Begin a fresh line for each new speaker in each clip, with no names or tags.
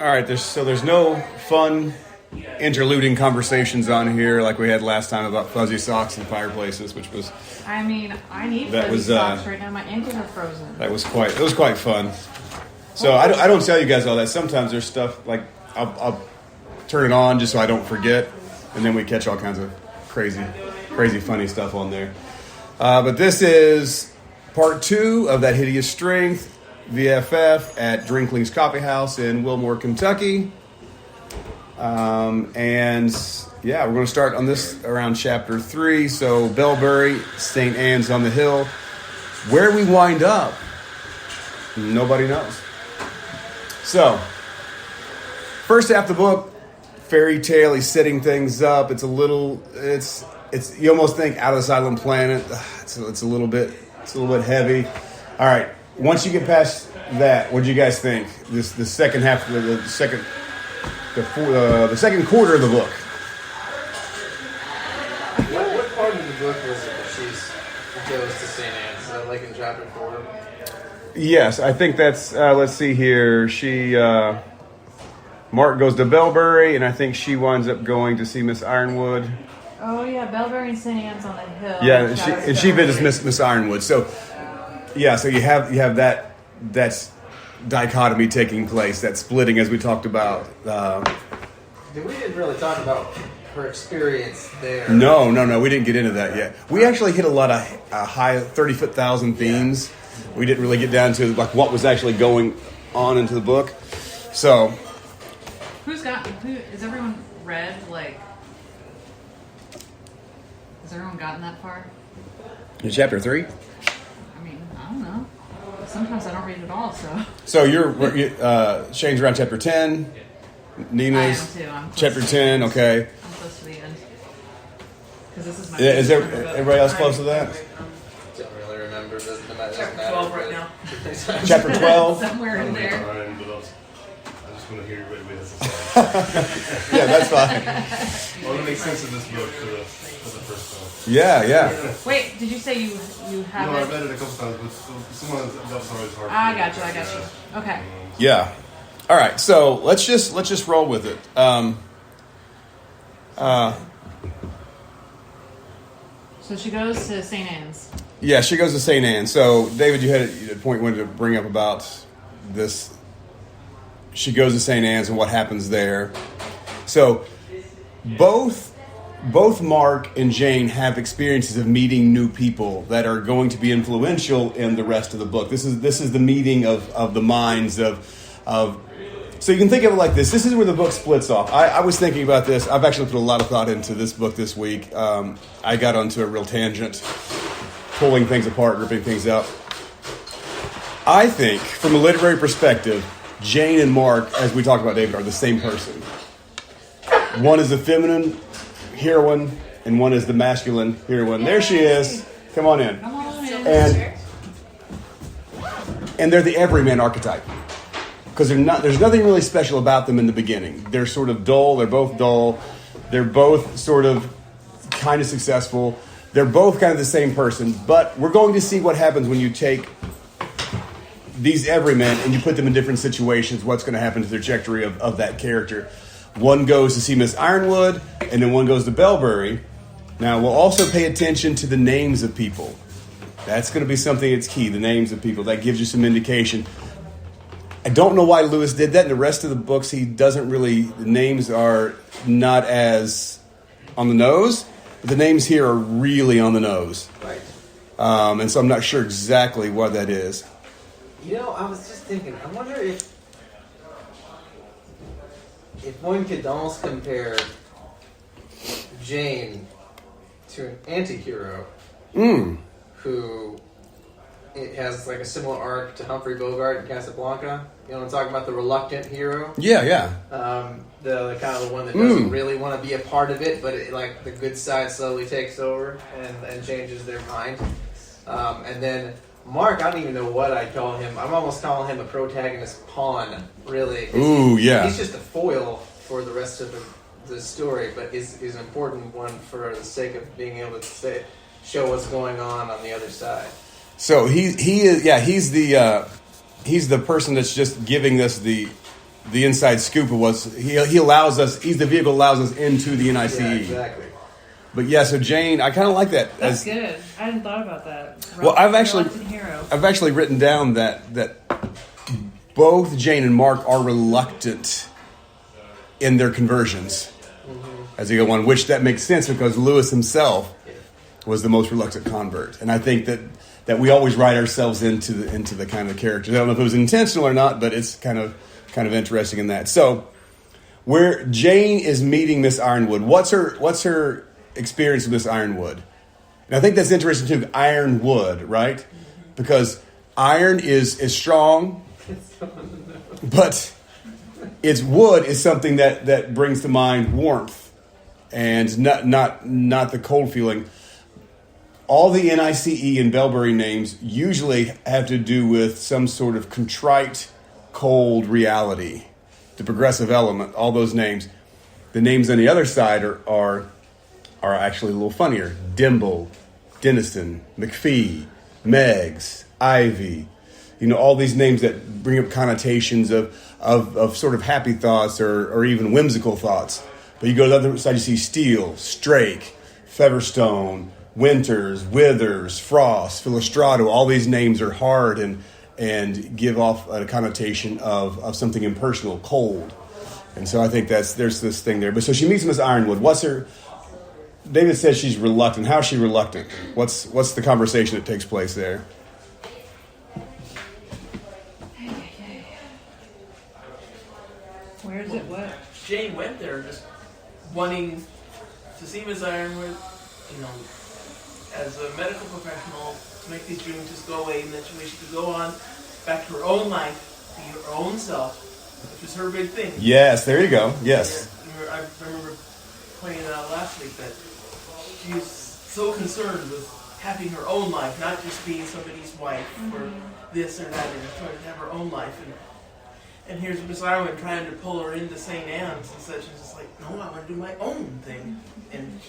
All right, there's no fun interluding conversations on here like we had last time about fuzzy socks and fireplaces, which was.
I mean, I need fuzzy socks right now. My ankles are frozen.
It was quite fun. So I don't tell you guys all that. Sometimes there's stuff like I'll turn it on just so I don't forget, and then we catch all kinds of crazy funny stuff on there. But this is part 2 of that Hideous Strength VFF at Drinkling's Coffee House in Wilmore, Kentucky. And yeah, we're going to start on this around chapter 3. So Belbury, St. Anne's on the Hill. Where we wind up, nobody knows. So, first half of the book, fairy tale, he's setting things up. It's you almost think Out of the Silent Planet. It's a little bit heavy. All right, once you get past that, what do you guys think? The second half, the second quarter of the book.
What part of the book was it that she goes to St. Anne's? Is that like in chapter 4?
Yes, I think that's. Let's see here. Mark goes to Belbury, and I think she winds up going to see Miss Ironwood.
Oh yeah, Belbury and St. Anne's on the Hill.
Yeah, and she visits Miss Ironwood. So yeah, so you have that dichotomy taking place, that splitting as we talked about.
We didn't really talk about her experience there.
No, we didn't get into that yet. We actually hit a lot of high 30,000 themes. We didn't really get down to like what was actually going on into the book. So,
Has everyone read has everyone gotten that far?
in chapter 3.
I mean, I don't know. Sometimes I don't read at all, so.
So Shane's around chapter 10. Nina's
I am too. I'm close
chapter 10. Okay.
I'm close to the end. Because this is my.
Is everybody else close to that?
Don't really remember.
Chapter 12 right now.
Chapter 12.
Somewhere in there.
I just want to hear everybody with us.
Yeah, that's fine.
Well, it makes sense in this book for the first time.
Yeah.
Wait, did you say you have
No,
it?
I've read it a couple times, but someone that was always hard.
I got you. Okay.
Yeah. All right. So let's just roll with it.
So she goes to St. Anne's.
Yeah, she goes to St. Anne. So, David, you had a point you wanted to bring up about this. She goes to St. Anne's and what happens there. So, both Mark and Jane have experiences of meeting new people that are going to be influential in the rest of the book. This is the meeting of the minds of. So you can think of it like this. This is where the book splits off. I was thinking about this. I've actually put a lot of thought into this book this week. I got onto a real tangent, pulling things apart, ripping things up. I think, from a literary perspective, Jane and Mark, as we talked about, David, are the same person. One is the feminine heroine, and one is the masculine heroine. There she is. Come on in. And they're the everyman archetype. Because there's nothing really special about them in the beginning. They're sort of dull. They're both dull. They're both sort of kind of successful. They're both kind of the same person. But we're going to see what happens when you take these everymen and you put them in different situations. What's going to happen to the trajectory of that character. One goes to see Miss Ironwood, and then one goes to Belbury. Now, we'll also pay attention to the names of people. That's going to be something that's key, the names of people. That gives you some indication. I don't know why Lewis did that. In the rest of the books, he doesn't really... The names are not as on the nose, but the names here are really on the nose.
Right.
And so I'm not sure exactly what that is.
I was just thinking, I wonder if one could almost compare Jane to an anti-hero who it has like a similar arc to Humphrey Bogart in Casablanca. You know what I'm talking about? The reluctant hero.
Yeah.
The kind of the one that doesn't really want to be a part of it, but the good side slowly takes over and changes their mind. And then Mark, I don't even know what I call him. I'm almost calling him a protagonist pawn, really.
Ooh, yeah.
He's just a foil for the rest of the story, but is an important one for the sake of being able to show what's going on the other side.
So he's the person that's just giving us the the inside scoop of what's he allows us. He's the vehicle that allows us into the NICE.
Yeah, exactly.
But yeah, so Jane, I kind of like that.
That's good. I hadn't thought about that.
Well, I've actually
Hero.
written down that both Jane and Mark are reluctant in their conversions as they go on, which that makes sense because Lewis himself was the most reluctant convert, and I think that we always write ourselves into the kind of characters. I don't know if it was intentional or not, but it's kind of interesting in that. So, where Jane is meeting Miss Ironwood, what's her experience with Miss Ironwood? And I think that's interesting too. Ironwood, right? Because iron is strong, but its wood is something that brings to mind warmth and not the cold feeling. All the NICE and Belbury names usually have to do with some sort of contrite, cold reality. The progressive element, all those names. The names on the other side are actually a little funnier. Dimble, Denison, McPhee, Meggs, Ivy. All these names that bring up connotations of sort of happy thoughts or even whimsical thoughts. But you go to the other side, you see Steele, Strake, Featherstone, Winters, Withers, Frost, Philostrato. All these names are hard and give off a connotation of something impersonal, cold. And so I think there's this thing there. But so she meets Miss Ironwood. David says she's reluctant. How is she reluctant? What's the conversation that takes place there?
Where is it? What?
Jane went there just wanting to see Miss Ironwood, as a medical professional, to make these dreams just go away, and that way she could go on back to her own life, be her own self, which was her big thing.
Yes, there you go. Yes.
I remember pointing out last week that she's so concerned with having her own life, not just being somebody's wife or this or that, and trying to have her own life. And here's Miss Ironwood trying to pull her into St. Anne's and such, and just like, no, I want to do my own thing. And,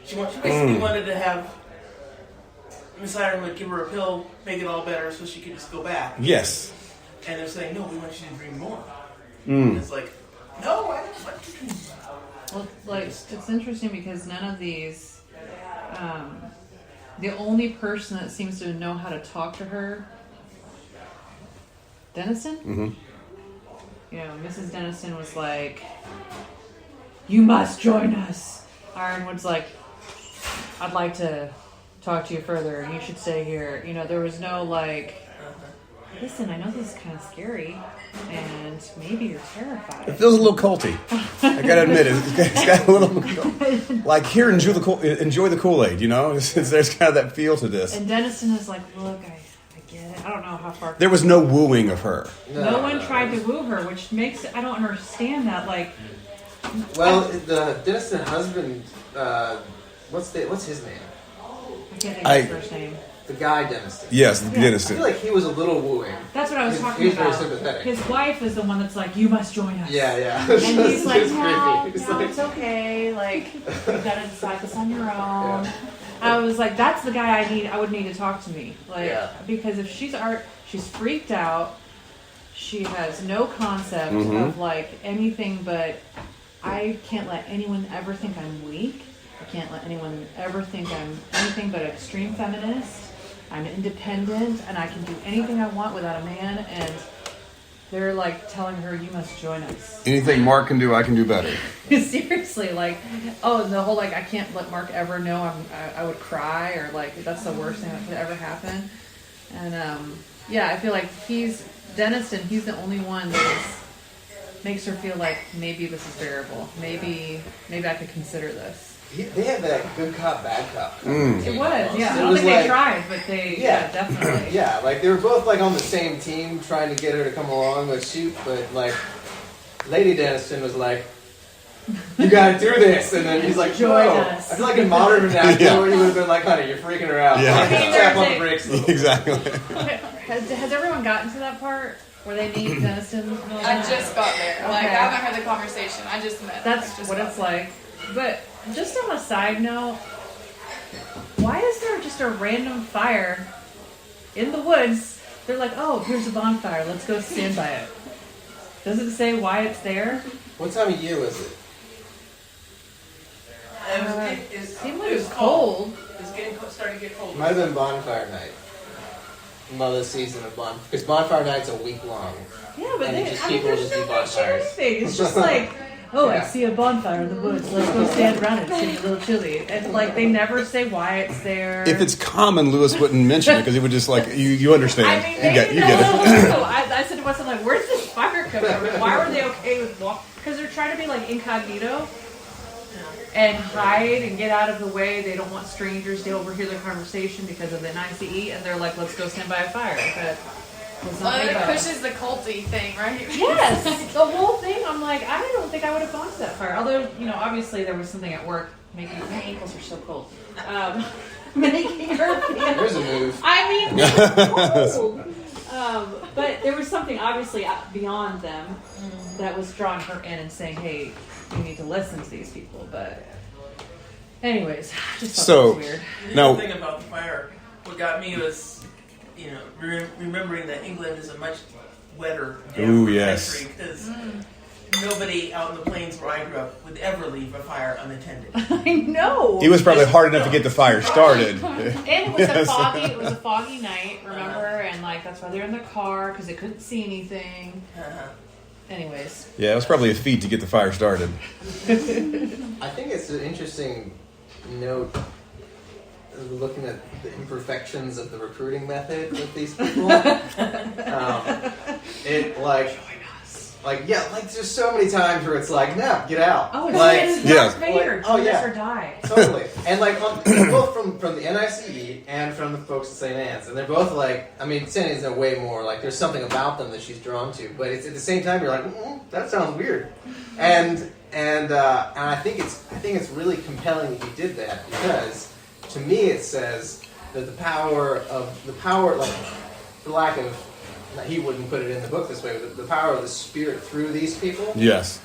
she basically wanted to have Miss Ironwood give her a pill, make it all better so she could just go back.
Yes.
And they're saying, no, we want you to dream more. And it's like, no, I don't want to dream more.
Well, it's interesting because none of these, the only person that seems to know how to talk to her, Denison?
Mm-hmm.
Mrs. Denison was like, you must join us. Ironwood's like, I'd like to talk to you further. You should stay here. There was no listen, I know this is kind of scary, and maybe you're terrified.
It feels a little culty. I gotta admit it. It's got a little like here, enjoy the Kool-Aid. There's kind of that feel to this.
And Denison is like, look, I get it. I don't know how far.
There was no wooing of her.
No one tried to woo her, which makes I don't understand that.
Well, the Denison husband, what's his name?
I can't think of his first name.
The guy Denison.
Yes, the
I
Denison.
feel like he was a little wooing.
That's what I was talking
he's
about.
very sympathetic.
His wife is the one that's like, you must join us.
Yeah.
And he's like, no,
creepy.
it's okay. You've got to decide this on your own. Yeah. I was like, that's the guy I would need to talk to me. Because if she's freaked out, she has no concept of anything but, I can't let anyone ever think I'm weak. I can't let anyone ever think I'm anything but an extreme feminist. I'm independent, and I can do anything I want without a man, and they're telling her, you must join us.
Anything Mark can do, I can do better.
Seriously, and the whole, I can't let Mark ever know I would cry, or, that's the worst thing that could ever happen. And, I feel like he's the only one that makes her feel like maybe this is bearable. Maybe I could consider this.
They had that good cop, bad cop.
It was, yeah. I don't think they tried, but they, definitely.
Yeah, they were both on the same team trying to get her to come along with shoot, but Lady Denison was like, you gotta do this, and then he's like,
join
no.
us.
I feel like in modern vernacular, he would have been like, honey, you're freaking her out.
Yeah.
Tap on the brakes a little bit.
Exactly.
Okay. Has everyone gotten to that part where they named Denison?
I just got there.
Okay.
I haven't heard the conversation. I just met.
That's what it's like. But just on a side note, why is there just a random fire in the woods? They're like, oh, here's a bonfire. Let's go stand by it. Does it say why it's there?
What time of year was it?
It seemed like it was cold.
It's starting to get cold.
Might have been bonfire night. Another season of bonfire. Because bonfire night's a week long.
Yeah, but
And people
there's
just do
no mention of
bonfires.
anything. It's just like, oh, I
Yeah.
see a bonfire in the woods. Let's go stand around it. It's a little chilly. And like, they never say why it's there.
If it's common, Lewis wouldn't mention it because he would just like you understand.
I mean,
you
maybe
get it.
I said to myself, like, where's this fire coming from? Why were they okay with walk? Because they're trying to be like incognito and hide and get out of the way. They don't want strangers to overhear their conversation because of the NICE, and they're like, let's go stand by a fire. But it's not
Well, it
about-
pushes the culty thing, right?
Yes, the whole thing. I'm like, I don't think I would have gone to that fire. Although, obviously there was something at work making my ankles are so cold. Making her feel.
There's a move.
I mean, it's cold. But there was something obviously beyond them that was drawing her in and saying, "Hey, you need to listen to these people." But, anyways, I just thought that was weird.
The
No.
other thing about the fire, what got me was, remembering that England is a much wetter,
Ooh,
damper
yes.
country because nobody out in the plains where I grew up would ever leave a fire unattended.
I know.
He was probably hard enough to get the fire started.
And it was a foggy night, remember? And like that's why they're in the car because they couldn't see anything. Anyways,
Yeah, it was probably a feat to get the fire started.
I think it's an interesting note looking at the imperfections of the recruiting method with these people. There's so many times where it's like, no, get out.
oh, it's
Yes.
Darth Vader.
Like, oh,
Do this
yeah.
or die.
Totally. And both from the NICE and from the folks at St. Anne's. And they're both like, St. Anne's are way more, like there's something about them that she's drawn to. But it's at the same time, you're like, that sounds weird. And I think it's really compelling that he did that because to me it says that the power, like, for lack of, he wouldn't put it in the book this way, but the power of the Spirit through these people
Yes.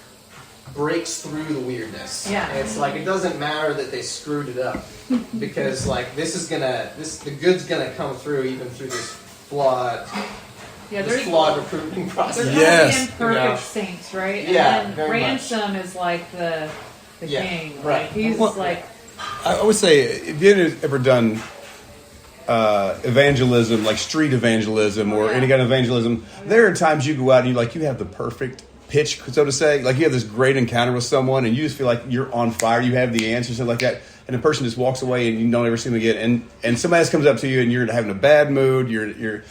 breaks through the weirdness.
Yeah.
And it's like, it doesn't matter that they screwed it up because like the good's gonna come through even through this flawed recruiting process.
They're
Yes.
kind of imperfect saints, right?
Yeah,
And
very
then Ransom is like the
Yeah,
king.
right.
Like, he's
Well,
like,
I would say, if you had ever done evangelism, like street evangelism or any kind of evangelism, there are times you go out and you have the perfect pitch, so to say. Like you have this great encounter with someone and you just feel like you're on fire, you have the answer, something like that, and the person just walks away and you don't ever see them again. And somebody else comes up to you and you're having a bad mood, you're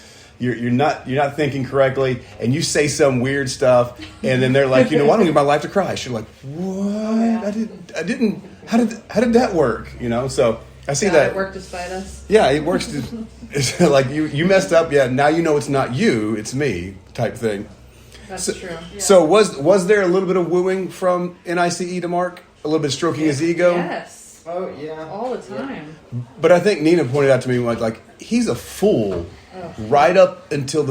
not thinking correctly, and you say some weird stuff, and then they're like, I don't give my life to Christ. You're like, what? I didn't. How did that work? So I see that
it worked despite us.
Yeah, it works. It's like you messed up. Yeah, now you know it's not you, it's me, type thing.
That's true. Yeah.
So was there a little bit of wooing from NICE to Mark? A little bit stroking his ego?
Yes.
Oh yeah.
All the time.
But I think Nina pointed out to me like he's a fool right up until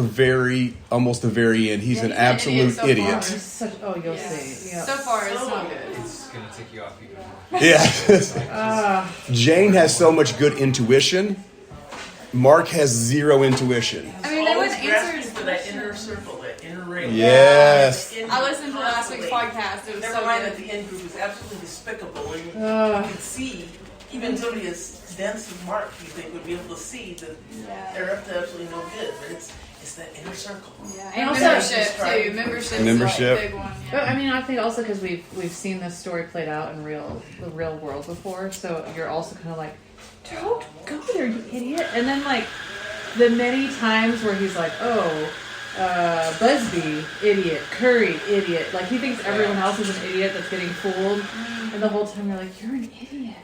almost the very end. He's an
he's an
absolute
idiot so far.
idiot.
He's such. Oh, you'll see. Yeah.
So far, it's not good.
It's gonna tick you off even more.
Yeah. Jane has so much good intuition. Mark has zero intuition.
I mean, they
Always
wouldn't
grasping
answer.
for that inner circle, that inner ring.
Yes.
I listened to last week's podcast. It was
Never
so
mind
good.
that the in group is absolutely despicable, and you can see even somebody as dense as Mark, you think, would be able to see that they're up to absolutely no good. But it's that inner circle.
Yeah,
And
and
also-
membership too. Membership. Big one.
But,
Yeah.
I mean, I think also because we've seen this story played out in the real world before, so you're also kind of like, don't go there, you idiot. And then like the many times where he's like, Busby, idiot, Curry, idiot. Like he thinks everyone else is an idiot that's getting fooled, and the whole time you're like, you're an idiot.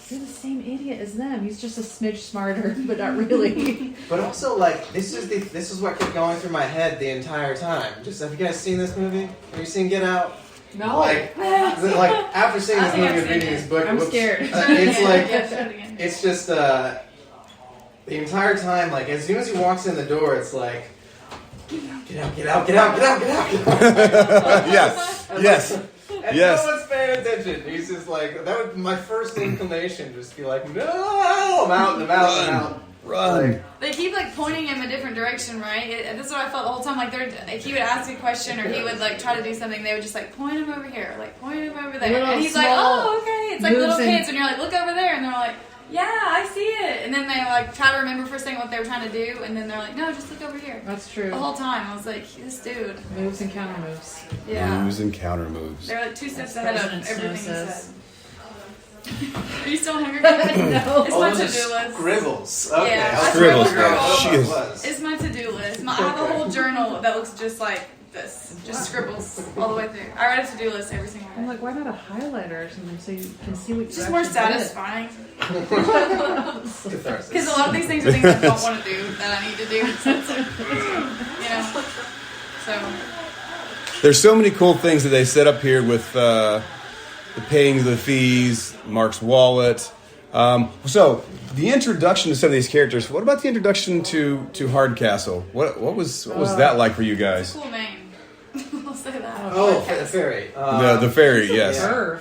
You're the same idiot as them. He's just a smidge smarter, but not really.
But also, like, this is what kept going through my head the entire time. Have you guys seen this movie? Have you seen Get Out?
No.
Like after seeing this
I think
movie
I've
and reading
seen
this book,
I'm scared.
It's like
Yeah, show it again.
it's just the entire time. Like as soon as he walks in the door, it's like, get out, get out, get out, get out, get out, get out.
Yes.
And
Yes.
no one's paying attention. He's just like, that would my first inclination, just be like, no, I'm out, I'm out, I'm out.
Run.
They keep like pointing him a different direction, right? This is what I felt the whole time. Like he would ask a question or he would like try to do something. They would just like point him over here, like point him over there, and he's like, "Oh, okay." It's like little kids, and you're like, "Look over there," and they're like, "Yeah, I see it." And then they like try to remember for a second what they were trying to do, and then they're like, "No, just look over here."
That's true.
The whole time I was like, "This dude."
Moves and counter moves.
Yeah.
Moves and counter moves.
They're like 2 steps ahead of everything he said. Are you still hungry?
No.
It's my
those
to-do
are
list.
scribbles. Okay.
Yeah,
I was
Scribbles,
trying to figure out
right.
what
She
it
is-
was.
It's my to-do list. I have a whole journal that looks just like this. Just scribbles all the way through. I write a to-do list every single
I'm
day.
like, why not a highlighter or something so you can see what
It's
you
just more
actually did?
satisfying.
Catharsis.
Because a lot of these things are things I don't want to do that I need to do. So it's like, So
There's so many cool things that they set up here with the paying of the fees, Mark's wallet. So the introduction to some of these characters. What about the introduction to Hardcastle? What was that like for you guys?
cool name. I'll say that.
Oh, the fairy.
The fairy, yes.
Yeah.
Perv.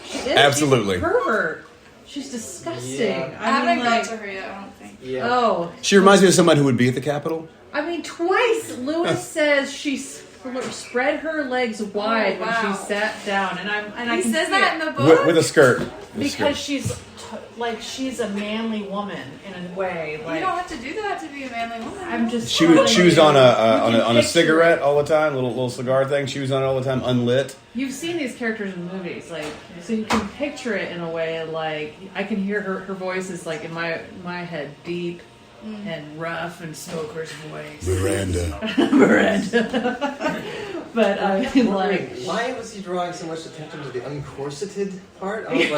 She is.
Absolutely.
She's a pervert. She's disgusting.
Yeah.
I haven't got
like,
to her yet, I don't think.
Yeah.
oh,
She reminds me of someone who would be at the Capitol.
I mean, twice Lewis says she spread her legs wide when
wow.
she sat down, and I
He
can
says
see
that
it.
in the book?
With a skirt. With a
Because
skirt.
she's a manly woman in a way. Like
You don't have to do that to be a manly woman.
I'm just.
She was on
You
a
can
cigarette
picture it.
all the time, little cigar thing. She was on it all the time, unlit.
You've seen these characters in movies, like so you can picture it in a way. Like I can hear her voice is like in my head deep and rough and smoker's voice. Miranda. But I mean, like.
Why was he drawing so much attention to the uncorseted part? I was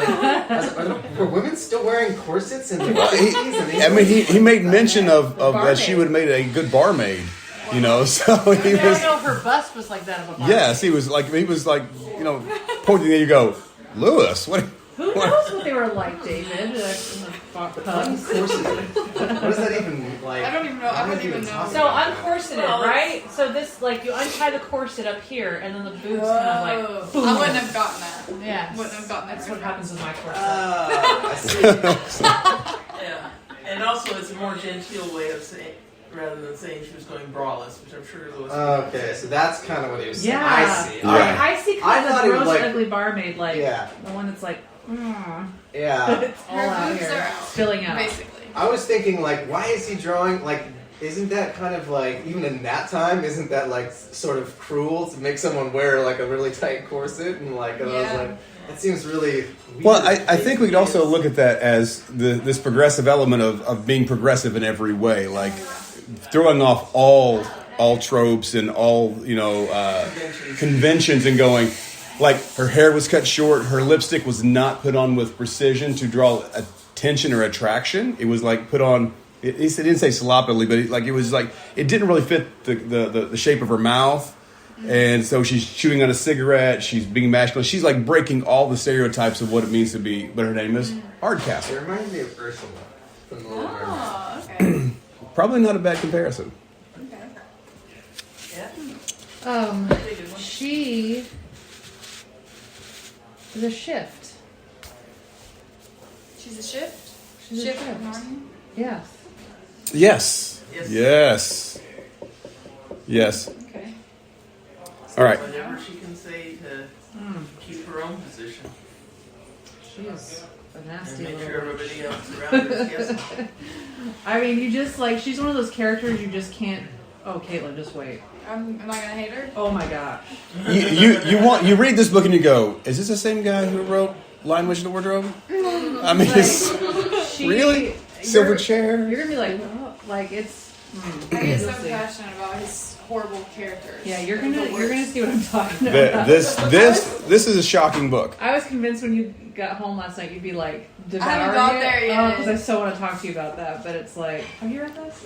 like, were women still wearing corsets in the 50s?
I mean, he made mention of that
Barmaid.
she would have made a good barmaid, you know. So he
I
was.
don't know if her bust was like that of a barmaid.
Yes, he was like pointing. And you go, Lewis. What?
Who knows what they were like, David? In the pubs.
Uncorseted. What does that even like?
I don't even know. I wouldn't even know.
So uncorseted, right? So this, like, you untie the corset up here, and then the boobs kind of like. Boom.
I wouldn't have gotten that.
Yeah,
Wouldn't have gotten that.
that's what happens with my corset.
I see.
Yeah. And also, it's a more genteel way of saying, rather than saying she was going braless, which I'm sure Lewis.
Okay, so that's kind of what he was saying.
Yeah.
I see.
Yeah.
I see
I
kind of
thought
the
he was
gross,
like-
ugly barmaid, like
Yeah.
the one that's like,
Yeah.
it's all
Her
out
boobs
here,
are out,
spilling out.
basically.
I was thinking, like, why is he drawing, like, isn't that kind of like, even in that time, isn't that like sort of cruel to make someone wear like a really tight corset? And like, and I was
Yeah.
like, that seems really weird.
Well, I think we could also look at that as this progressive element of being progressive in every way, like throwing off all tropes and all conventions and going. Like, her hair was cut short, her lipstick was not put on with precision to draw attention or attraction. It was like put on. It didn't say sloppily, but it was like it didn't really fit the shape of her mouth. And so she's chewing on a cigarette. She's being masculine. She's like breaking all the stereotypes of what it means to be. But her name is Hardcastle.
It reminds me of Ursula from the Little Mermaid.
Oh, okay.
Probably not a bad comparison.
She is a shift.
She's a shift?
She's a
Shift
shift.
from Narnia?
Yes.
Yes.
Yes.
Yes.
Okay.
All right.
Whatever she can say to keep her own position
She is a nasty
and make
little.
sure everybody else around her is guessing.
I mean, you just like she's one of those characters you just can't. Oh, Caitlin, just wait.
Am I gonna hate her?
Oh my gosh.
You read this book and you go, is this the same guy who wrote Lion, Witch, and the Wardrobe? I mean,
She,
really? Silver chair?
You're gonna be like, oh, like it's.
I get so
You'll see.
passionate about his horrible characters.
Yeah, you're
They're the
gonna
worst.
see what I'm talking about.
This is a shocking book.
I was convinced when you got home last night you'd be like devouring
I haven't got
it.
there yet.
because I so want to talk to you about that. But it's like, have you read this?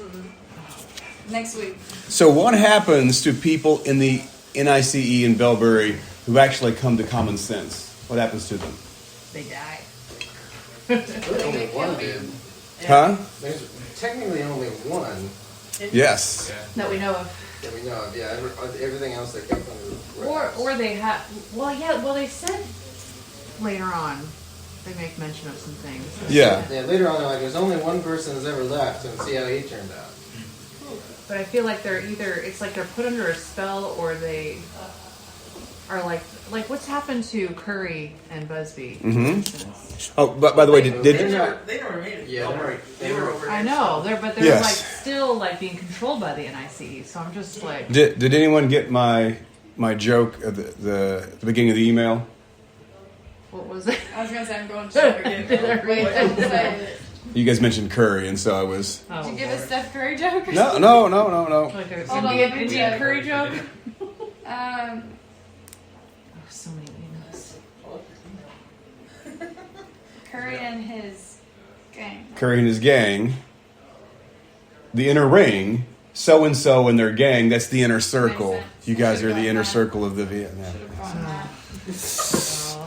Next week.
So what happens to people in the NICE in Belbury who actually come to common sense? What happens to them?
They die.
Really only one dude.
Huh?
There's technically only one
Yes.
That we know of.
that we know of. Yeah, everything else they kept under wraps.
Or they have. Well, yeah. Well, they said later on they make mention of some things.
Yeah.
Yeah, later on they're like, there's only one person that's ever left, and see how he turned out.
But I feel like they're either, it's like they're put under a spell, or they are like what's happened to Curry and Busby.
Oh, but by the way, did
They never made it.
Yeah,
they were over.
I know, they're
Yes.
like still like being controlled by the NICE. So I'm just like,
did anyone get my joke at the beginning of the email?
what was it?
I was gonna say I'm going to check again. Wait, don't say it.
You guys mentioned Curry, and so I was.
Oh,
Did you give a
Lord.
Steph Curry joke? Or
No.
Like a
Hold on,
Indian,
let me
Indian
check.
curry joke?
Um,
Oh, so many emails.
Curry and his gang.
Curry and his gang. The inner ring, so and so and their gang. That's the inner circle.
Makes sense.
You guys are
Should've
the
gone
inner
that.
circle of the Vietnam.
Should have gone that.
Oh.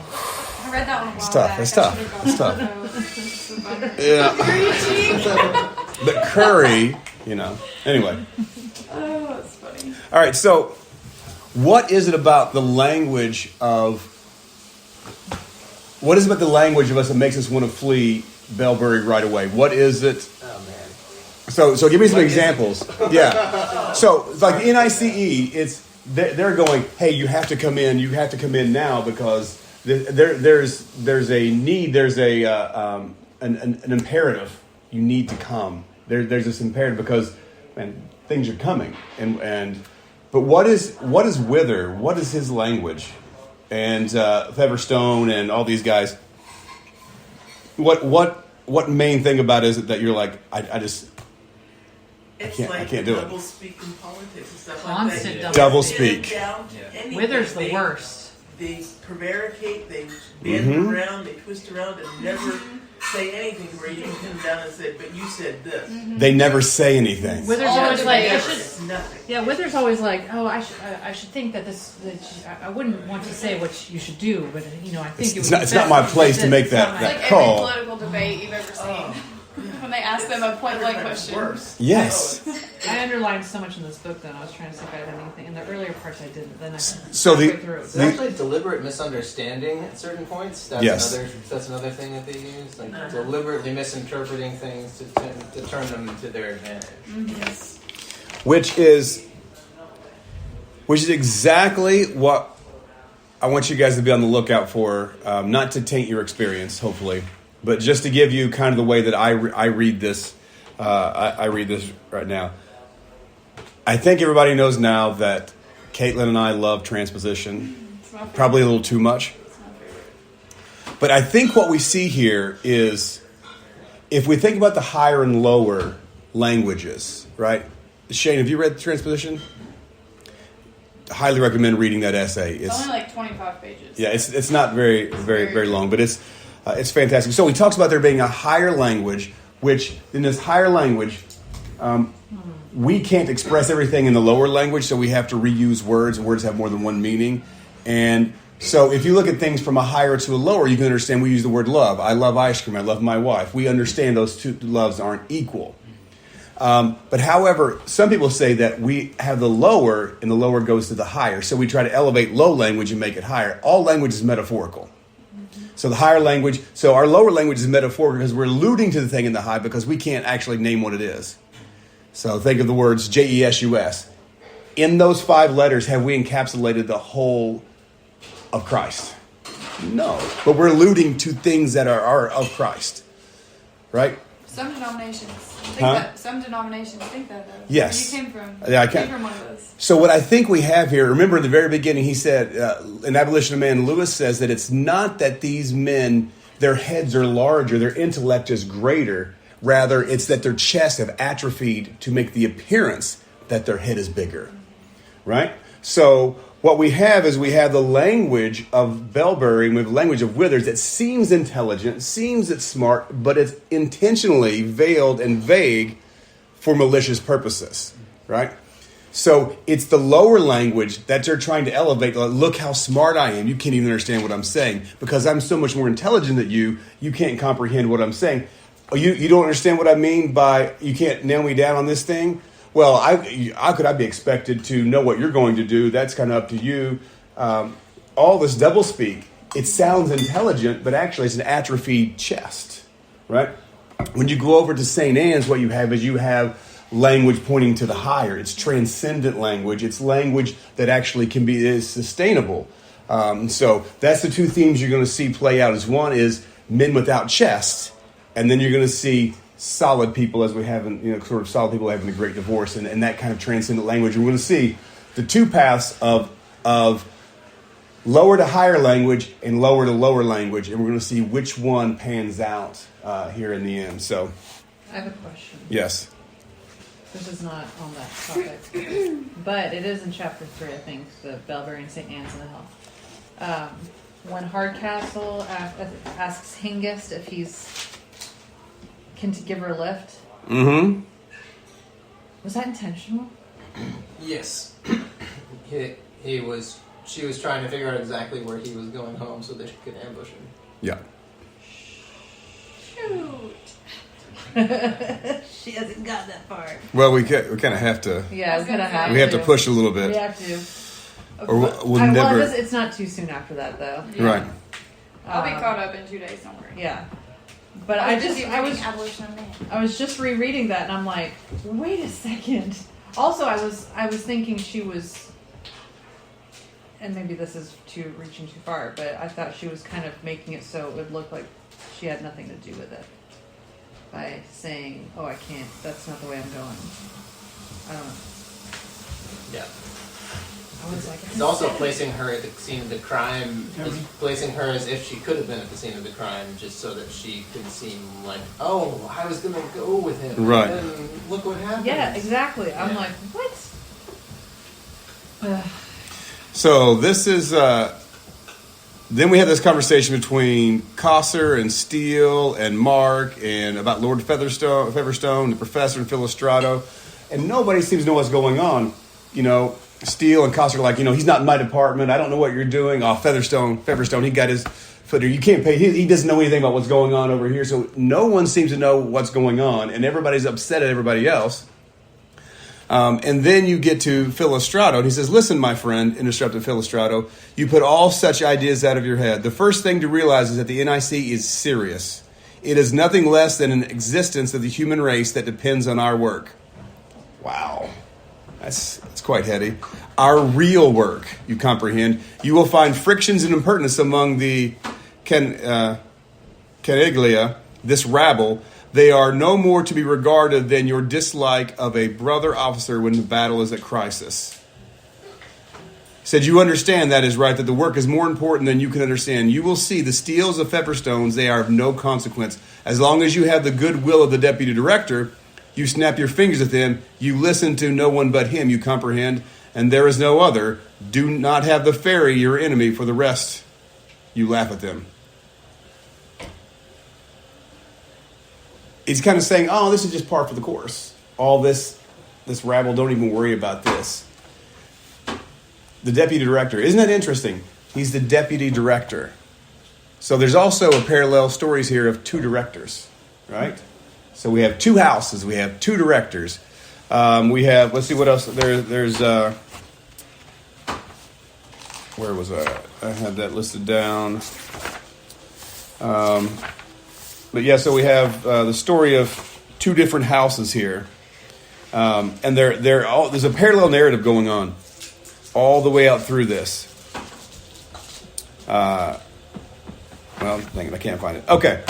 I read that one a while
It's tough,
back.
it's
I
tough,
should've gone
it's
that.
tough.
So,
Yeah. But Curry, Anyway.
oh, that's funny.
All right, so what is it about the language of us that makes us want to flee Belbury right away? What is it?
Oh man.
So give me some examples. Yeah. So like the NICE, they're going, hey, you have to come in now because there's a need, there's an imperative. You need to come. There's this imperative because things are coming but what is Wither? What is his language? And Featherstone and all these guys. What main thing about it is it that you're like I can't do it.
Double speak in politics and stuff
Constant
like that.
double
They
speak.
down to anything.
Wither's the
They-
worst.
They prevaricate, they bend around, they twist around, and never say anything where you can pin them down and say, but you said this.
They never say anything.
Wither's
Oh,
always like, I
Never.
should.
It's nothing.
Yeah, Wither's always like, oh, I should think that I wouldn't want to say what you should do, but I think
It's not my place to make that
It's like every
call.
political debate you've ever seen. When they ask them a point blank question.
Worse.
Yes.
I underlined so much in this book. Then I was trying to see if I had anything. In the earlier parts, I didn't. Then I
So the-
halfway through.
It's actually deliberate misunderstanding at certain points. That's another thing that they use, like deliberately misinterpreting things to turn them to their advantage.
Yes.
Which is exactly what I want you guys to be on the lookout for. Not to taint your experience, hopefully, but just to give you kind of the way that I read this. I read this right now. I think everybody knows now that Caitlin and I love transposition,
It's my favorite.
probably a little too much.
It's my favorite.
But I think what we see here is, if we think about the higher and lower languages, right? Shane, have you read transposition? Highly recommend reading that essay.
It's only like 25 pages.
Yeah, it's not very long, but it's fantastic. So he talks about there being a higher language, which in this higher language, we can't express everything in the lower language, so we have to reuse words, and words have more than one meaning. And so if you look at things from a higher to a lower, you can understand we use the word love. I love ice cream. I love my wife. We understand those two loves aren't equal. But however, some people say that we have the lower, and the lower goes to the higher. So we try to elevate low language and make it higher. All language is metaphorical. So the higher language, so our lower language is metaphorical because we're alluding to the thing in the high because we can't actually name what it is. So think of the words Jesus. In those 5 letters, have we encapsulated the whole of Christ? No. But we're alluding to things that are of Christ. Right?
Some denominations think
Huh?
that. Some denominations think that, though.
Yes.
You came from.
Yeah, I
you came
can.
from one of those.
So what I think we have here, remember in the very beginning, he said, in Abolition of Man, Lewis says that it's not that these men, their heads are larger, their intellect is greater. Rather, it's that their chests have atrophied to make the appearance that their head is bigger. Right? So what we have is we have the language of Belbury and we have the language of Withers that seems intelligent, seems it's smart, but it's intentionally veiled and vague for malicious purposes. Right? So it's the lower language that they're trying to elevate. Like, look how smart I am. You can't even understand what I'm saying. Because I'm so much more intelligent than you, you can't comprehend what I'm saying. Oh, you don't understand what I mean by you can't nail me down on this thing? Well, how could I be expected to know what you're going to do? That's kind of up to you. All this doublespeak it sounds intelligent, but actually it's an atrophied chest, right? When you go over to St. Anne's, what you have language pointing to the higher. It's transcendent language. It's language that actually is sustainable. So that's the two themes you're going to see play out. Is one is men without chests, and then you're going to see solid people, as we have, sort of solid people having a great divorce, and that kind of transcendent language. We're going to see the two paths of lower to higher language and lower to lower language, and we're going to see which one pans out here in the end. So,
I have a question.
Yes.
This is not on that topic, but it is in chapter 3, I think, the Belbury and St. Anne's in the Hill. When Hardcastle asks Hengist if can give her a lift.
Mm-hmm.
Was that intentional?
Yes. She was trying to figure out exactly where he was going home so that she could ambush him.
Yeah.
Shoot.
She hasn't got that far.
Well, we kind of have to.
Yeah, we kind of have.
We have to push a little bit.
We have to.
Or we'll never.
It's not too soon after that, though.
Yeah.
Right.
I'll be caught up in 2 days. Don't worry.
Yeah. But I was just rereading that, and I'm like, wait a second. Also, I was thinking she was, and maybe this is reaching too far, but I thought she was kind of making it so it would look like she had nothing to do with it by saying, "Oh, I can't. That's not the way I'm going." I don't know.
Yeah.
I was like,
It's also placing her at the scene of the crime, placing her as if she could have been at the scene of the crime, just so that she could seem like, oh, I was going to go with him.
Right.
And look what happened.
yeah, exactly. I'm like, what?
So this is. Then we have this conversation between Cosser and Steele and Mark and about Lord Featherstone, the professor, and Philostrato, and nobody seems to know what's going on. Steele and Cosser are like, he's not in my department. I don't know what you're doing. Oh, Featherstone, he got his foot. You can't pay. He doesn't know anything about what's going on over here. So no one seems to know what's going on, and everybody's upset at everybody else. And then you get to Philostrato, and he says, listen, my friend, interrupted Philostrato, you put all such ideas out of your head. The first thing to realize is that the NIC is serious. It is nothing less than an existence of the human race that depends on our work. Wow. That's quite heady. Our real work, you comprehend. You will find frictions and impertinence among the caniglia, this rabble. They are no more to be regarded than your dislike of a brother officer when the battle is at crisis. He said, you understand, that is right, that the work is more important than you can understand. You will see the steels of Pepperstones, they are of no consequence. As long as you have the goodwill of the deputy director, you snap your fingers at them, you listen to no one but him, you comprehend, and there is no other. Do not have the fairy your enemy, for the rest you laugh at them. He's kind of saying, oh, this is just par for the course. All this rabble, don't even worry about this. The deputy director. Isn't that interesting? He's the deputy director. So there's also a parallel stories here of two directors, right? So we have two houses. We have two directors. We have, let's see what else. There's where was I? I had that listed down. But yeah, so we have the story of two different houses here, and there's a parallel narrative going on all the way out through this. Well, dang it, I can't find it. Okay,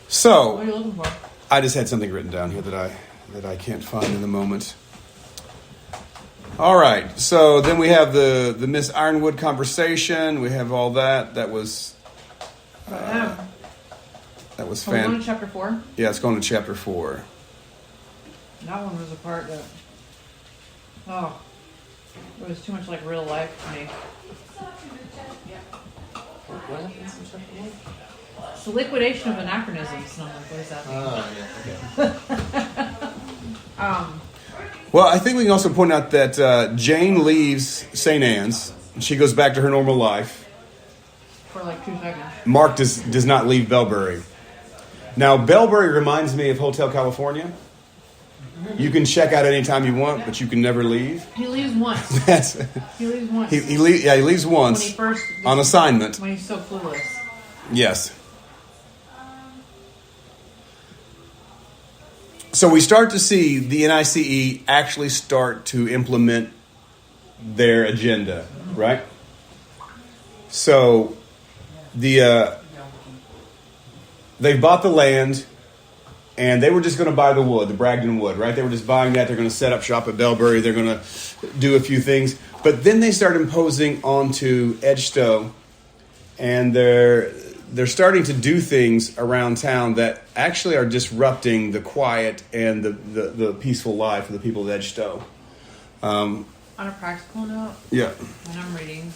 so
what are you looking for?
I just had something written down here that I can't find in the moment. All right, so then we have the Miss Ironwood conversation. We have all that. That was. That was
we're going to chapter 4?
Yeah, it's going to chapter 4.
That one was a part that, it was too much like real life to me.
What happens in chapter 1?
It's the liquidation of anachronisms. And I'm like, what does that mean?
Oh, yeah,
Well, I think we can also point out that Jane leaves St. Anne's, and she goes back to her normal life.
For like 2 seconds.
Mark does not leave Belbury. Now, Belbury reminds me of Hotel California. You can check out anytime you want, but you can never leave.
He leaves once. He leaves once.
He leaves once
when he first
on assignment.
When he's so clueless.
Yes. So we start to see the NICE actually start to implement their agenda, right? So they've bought the land, and they were just going to buy the wood, the Bragdon wood, right? They were just buying that. They're going to set up shop at Belbury. They're going to do a few things. But then they start imposing onto Edgestowe, and they're starting to do things around town that actually are disrupting the quiet and the peaceful life of the people of Edgestowe.
On a practical note,
Yeah.
when I'm reading,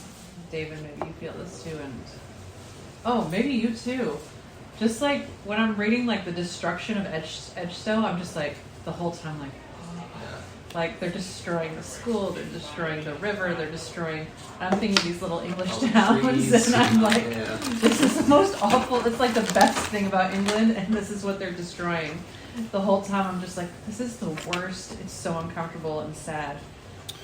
David, maybe you feel this too, and maybe you too. Just like when I'm reading like the destruction of Edgestowe, I'm just like the whole time like, like they're destroying the school, they're destroying the river, they're destroying. I'm thinking of these little English towns, and I'm like, this is the most awful. It's like the best thing about England, and this is what they're destroying. The whole time I'm just like, this is the worst. It's so uncomfortable and sad.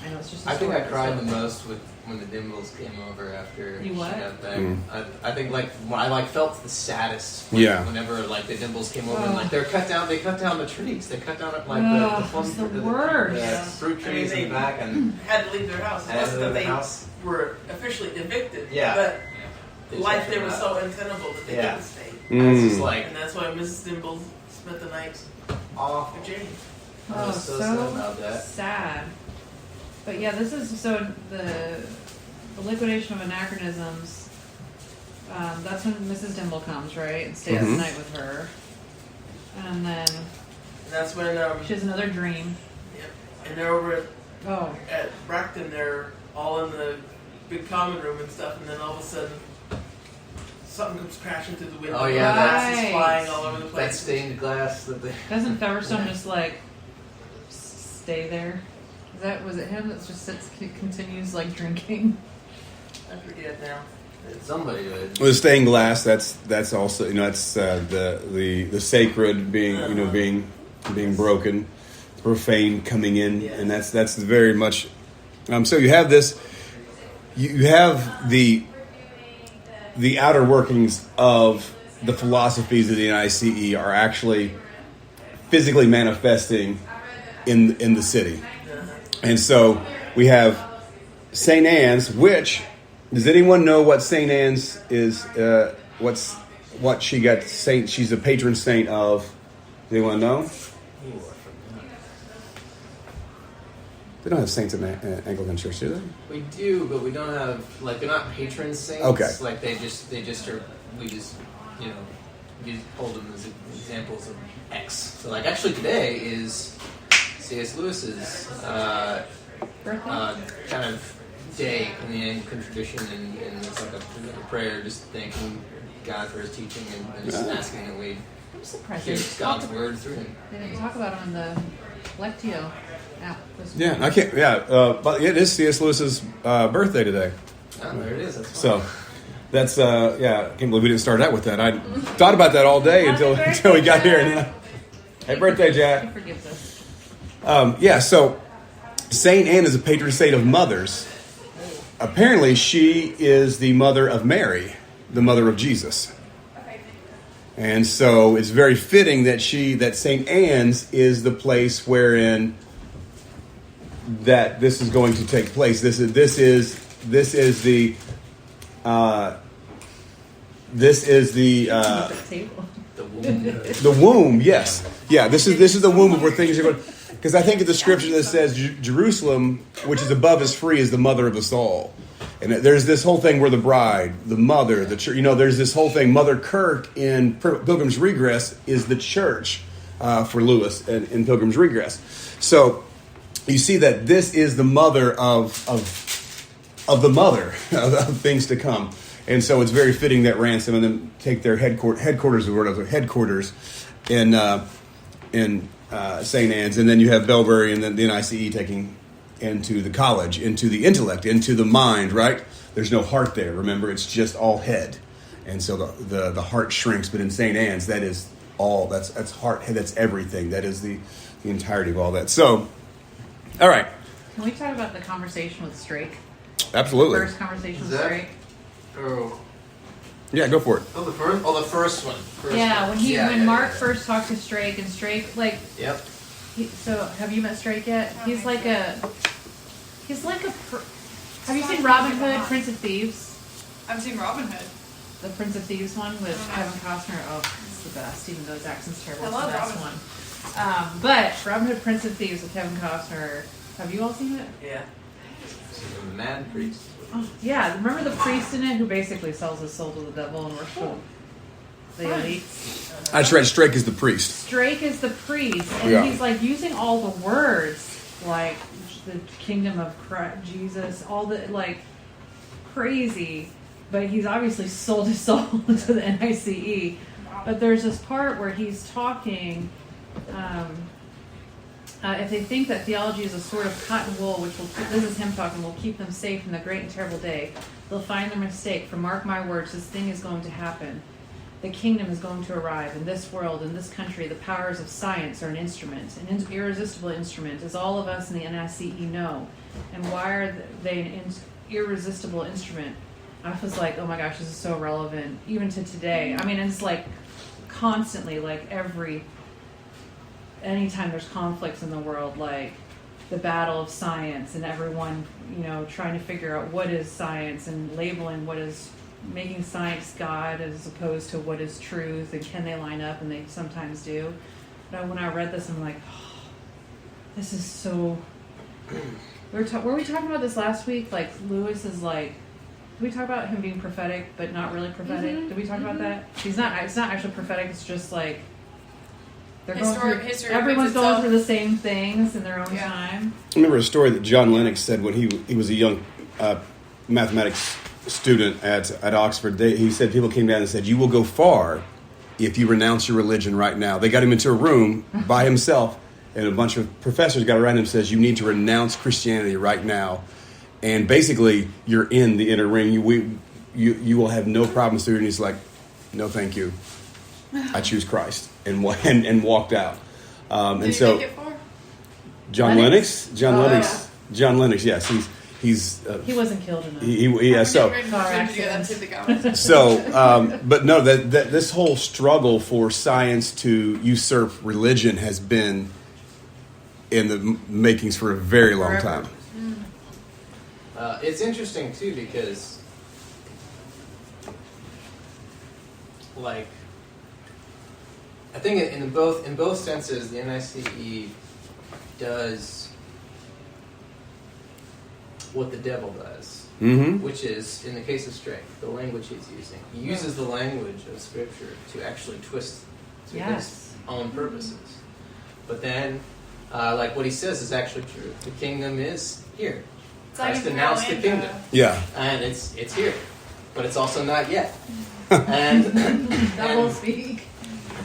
I know it's just.
I think I cried the most when the Dimbles came over after
You
she
what?
got back. I think like when I felt the saddest. Whenever like the Dimbles came over and like they cut down the trees. They cut down like the plum
it's the worst.
the fruit trees in the back and
had to leave their house. It wasn't that they were officially evicted.
Yeah.
But
They
life
took
there
them
was
out.
so untenable that they couldn't stay.
It's just like
And that's why Mrs. Dimble spent the night off with Jane.
I
Oh,
was so sad
so
about that.
sad. But yeah, this is so the liquidation of anachronisms. That's when Mrs. Dimble comes, right, and stays the night with her, and then
And that's when
she has another dream.
and they're over
Oh,
at Bracton, they're all in the big common room and stuff, and then all of a sudden something comes crashing through the window.
Oh, yeah,
glass
that's-
is flying all over the
That
place.
stained glass that they.
doesn't Feverstone just like stay there? Was it him that just continues like drinking?
I forget now.
Somebody did.
Well, the stained glass. That's also that's the sacred being being broken, profane coming in, and that's very much. So you have this. You have the outer workings of the philosophies of the NICE are actually physically manifesting in the city, and so we have St. Anne's, which. Does anyone know what St. Anne's is? What she got? She's a patron saint of. Does anyone know? They don't have saints in the Anglican Church, do they?
We do, but we don't have they're not patron saints.
Okay.
Like they just are. We just we hold them as examples of X. So like actually today is C.S. Lewis's
Birthday?
kind of day in the Anglican tradition, and it's like a prayer, just thanking God for His teaching and just asking that we
I'm surprised
hear
they
God's word through Him.
They didn't talk about it on the Lectio app.
Yeah, I can't. Yeah, but it is C.S. Lewis's birthday today.
Oh, there it is. That's
So that's I can't believe we didn't start out with that. I thought about that all day until we got here. And then hey, birthday, Jack!
He forgives us.
So Saint Anne is a patron saint of mothers. Apparently, she is the mother of Mary, the mother of Jesus. And so it's very fitting that St. Anne's is the place wherein that this is going to take place. This is the the womb. Yes, yeah. This is the womb of where things are going. Because I think of the scripture that says Jerusalem, which is above is free, is the mother of us all. And there's this whole thing where the bride, the mother, the church, there's this whole thing. Mother Kirk in Pilgrim's Regress is the church for Lewis in Pilgrim's Regress. So you see that this is the mother of the mother of things to come. And so it's very fitting that Ransom and them take their headquarters in St. Anne's, and then you have Belbury and then the NICE taking into the college, into the intellect, into the mind, right? There's no heart there, remember, it's just all head. And so the heart shrinks, but in St. Anne's, that is all, that's heart, that's everything. That is the the entirety of all that. So, all right.
Can we talk about the conversation with Strake?
Absolutely.
First conversation with
Is that-
Strake.
Oh.
Yeah, go for it.
Oh, the first. Oh, the first one. First
Yeah,
one.
when Mark first talked to Strake, and Strake
Yep.
so have you met Strake yet?
I don't
He's
think
like have you seen Robin Hood, Prince of Thieves?
I've seen Robin Hood.
The Prince of Thieves one with
Oh,
Kevin Costner. Oh, it's the best, even though his accent's terrible.
I
It's
love
the best
Robin
one. But Robin Hood, Prince of Thieves with Kevin Costner. Have you all seen it?
Yeah.
The Mad Priest.
Oh, yeah, remember the priest in it who basically sells his soul to the devil and works for the elites?
That's right. Strake is the priest.
Drake is the priest, and
Yeah.
he's like using all the words like the kingdom of Christ, Jesus, all the like crazy, but he's obviously sold his soul to the NICE. But there's this part where he's talking. If they think that theology is a sort of cotton wool, which will this is him talking, will keep them safe in the great and terrible day, they'll find their mistake. For mark my words, this thing is going to happen. The kingdom is going to arrive. In this world, in this country, the powers of science are an instrument, an irresistible instrument, as all of us in the NICE know. And why are they an irresistible instrument? I was like, oh my gosh, this is so relevant, even to today. I mean, it's like constantly, like anytime there's conflicts in the world, like the battle of science and everyone, trying to figure out what is science and labeling what is making science God as opposed to what is truth, and can they line up, and they sometimes do. But when I read this, I'm like, oh, this is so... Were we talking about this last week? Like, Lewis is like... Did we talk about him being prophetic, but not really prophetic? Did we talk about that? It's not actually prophetic, it's just like...
History
everyone's
repeats
going
itself.
through the same things in their own
Yeah.
time.
I remember a story that John Lennox said when he was a young mathematics student at Oxford. He said people came down and said, "You will go far if you renounce your religion right now." They got him into a room by himself, and a bunch of professors got around him and says, "You need to renounce Christianity right now." And basically, you're in the inner ring. You will have no problems through it. And he's like, "No, thank you. I choose Christ," and walked out.
Did you make it far?
John
Lennox?
Lennox. John Lennox. Yes, he's
He wasn't killed enough.
But no, that this whole struggle for science to usurp religion has been in the makings for a very long time.
It's interesting too because, like, I think in both senses, the NICE does what the devil does, which is, in the case of strength, the language he's using. He uses the language of Scripture to actually twist to his own purposes. But then, like what he says is actually true. The kingdom is here. Christ announced the kingdom.
Yeah.
And it's here. But it's also not yet. And
Double speak.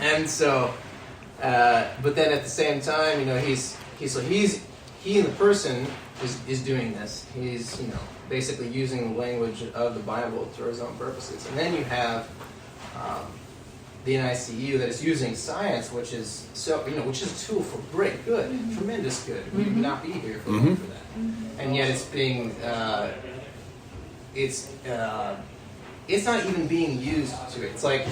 And so, but then at the same time, he and the person is doing this. He's, basically using the language of the Bible for his own purposes. And then you have the NICU that is using science, which is which is a tool for great good, tremendous good. We would not be here for that. And yet it's being, it's not even being used to it. It's like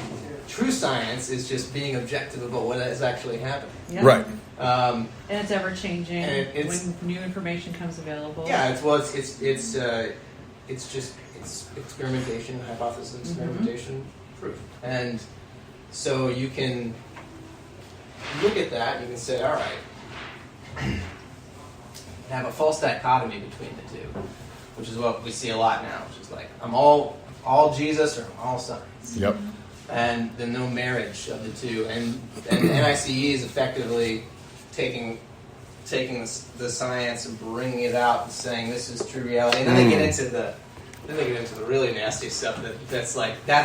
true science is just being objective about what has actually happened.
Yeah.
Right.
And it's ever changing
it's,
when new information comes available.
Yeah, it's just experimentation, hypothesis, experimentation, proof, and so you can look at that. You can say, all right, have a false dichotomy between the two, which is what we see a lot now. Which is like, I'm all Jesus or I'm all science.
Yep.
And the no marriage of the two, and NICE is effectively taking the science and bringing it out and saying this is true reality. And then they get into the really nasty stuff that's